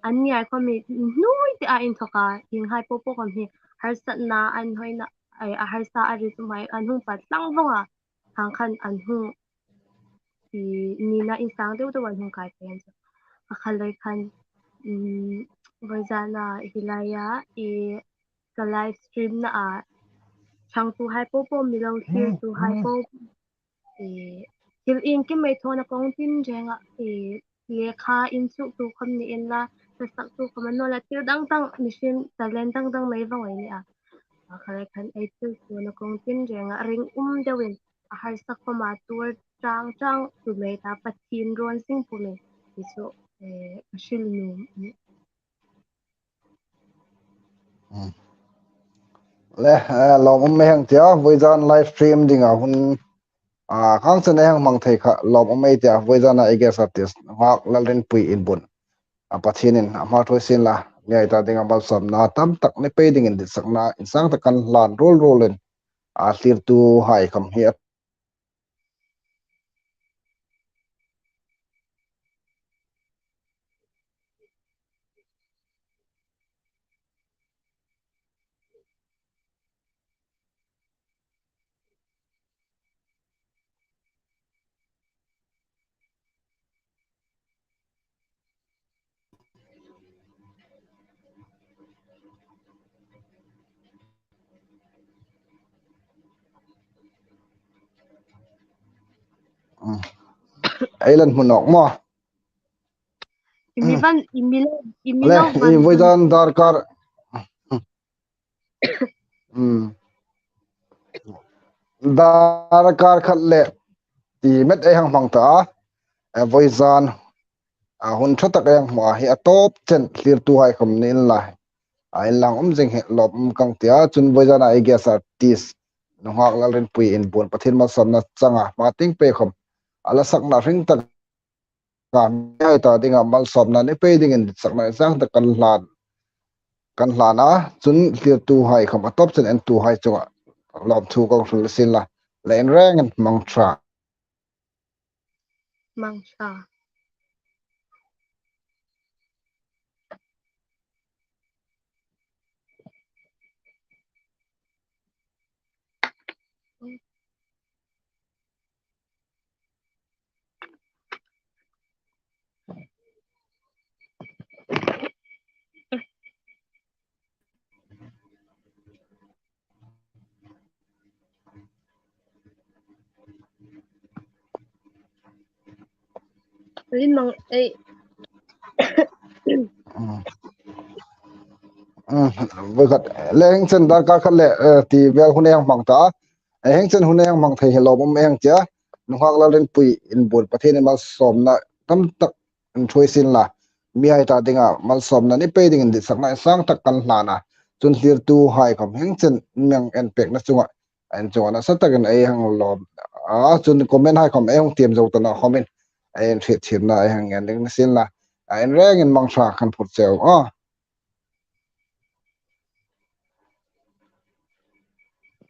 B: an ni ai khom mi noi te a in thoka ing hai po po khom hi har sat na an hoi na ai a har sa a ri su mai an hung pat tlang vonga hang khan an hung i ni na in sang deuh deuh an hung kai pen a khal lai khan voizana hilaya i ka live stream na a chang tu hai po po mi lo thil tu hai po thil in ki mai thona kong tin renga lekha in chu tu kham ni in la sa sak tu kham no la til dang dang machine talent dang dang mai vang ni a khare khan ai thil tu na kong tin renga ring dewin a har sak pa ma tur chang chang tu mai ta pathin ron sing pu me ti chu shil nu
A: le lom me hang tia voizan live stream dinga hun khang chen hang mang thei kha lom me tia voizana I guess artist hak lalrin pui in bun pathinin ama thoi sin la ngai ta dinga bal som na tam tak ne pe ding in dit sakna insang ta kan lan rol rolen lir tu hai kham hi ailan munok mo le
B: imilo
A: I
B: van hun
A: voizan darkar darkar khat le ti met ai hang mang ta voizan hun thata ka yang ma hi atop chen clear tu hai kham nin la ai lang jeng he lop kang tia chun voizan I guess artist no hak lalrin pui in bun pathin ma sam na changa ma ting pe kham ala sak na ring tak ka ai ta dinga mal som na ne pe ding in sak na sang ta kan hlan a chun clear tu hai kham atop chen en tu hai chunga lom thu kong sul sin la len reng en mang tra
B: mangsha lin mang ai
A: với gật leng chen dar ka khat le ti vel hun yang mang ta heng chen hun yang mang thei hello bom heng cha nu hak la len pui in bul pathen mal som na tam tak thoi sin la mi ai ta dinga mal som na ni pe ding in sak na sang tak kan hla na chun hlir tu hai kham heng chen meng en pek na chunga en chunga na sa takan ai hang lom chun comment hai kham ai hong tiam zo ta na comment ai en thit thir na ai hang en ding sin la en reng in mang sa khan phut cheu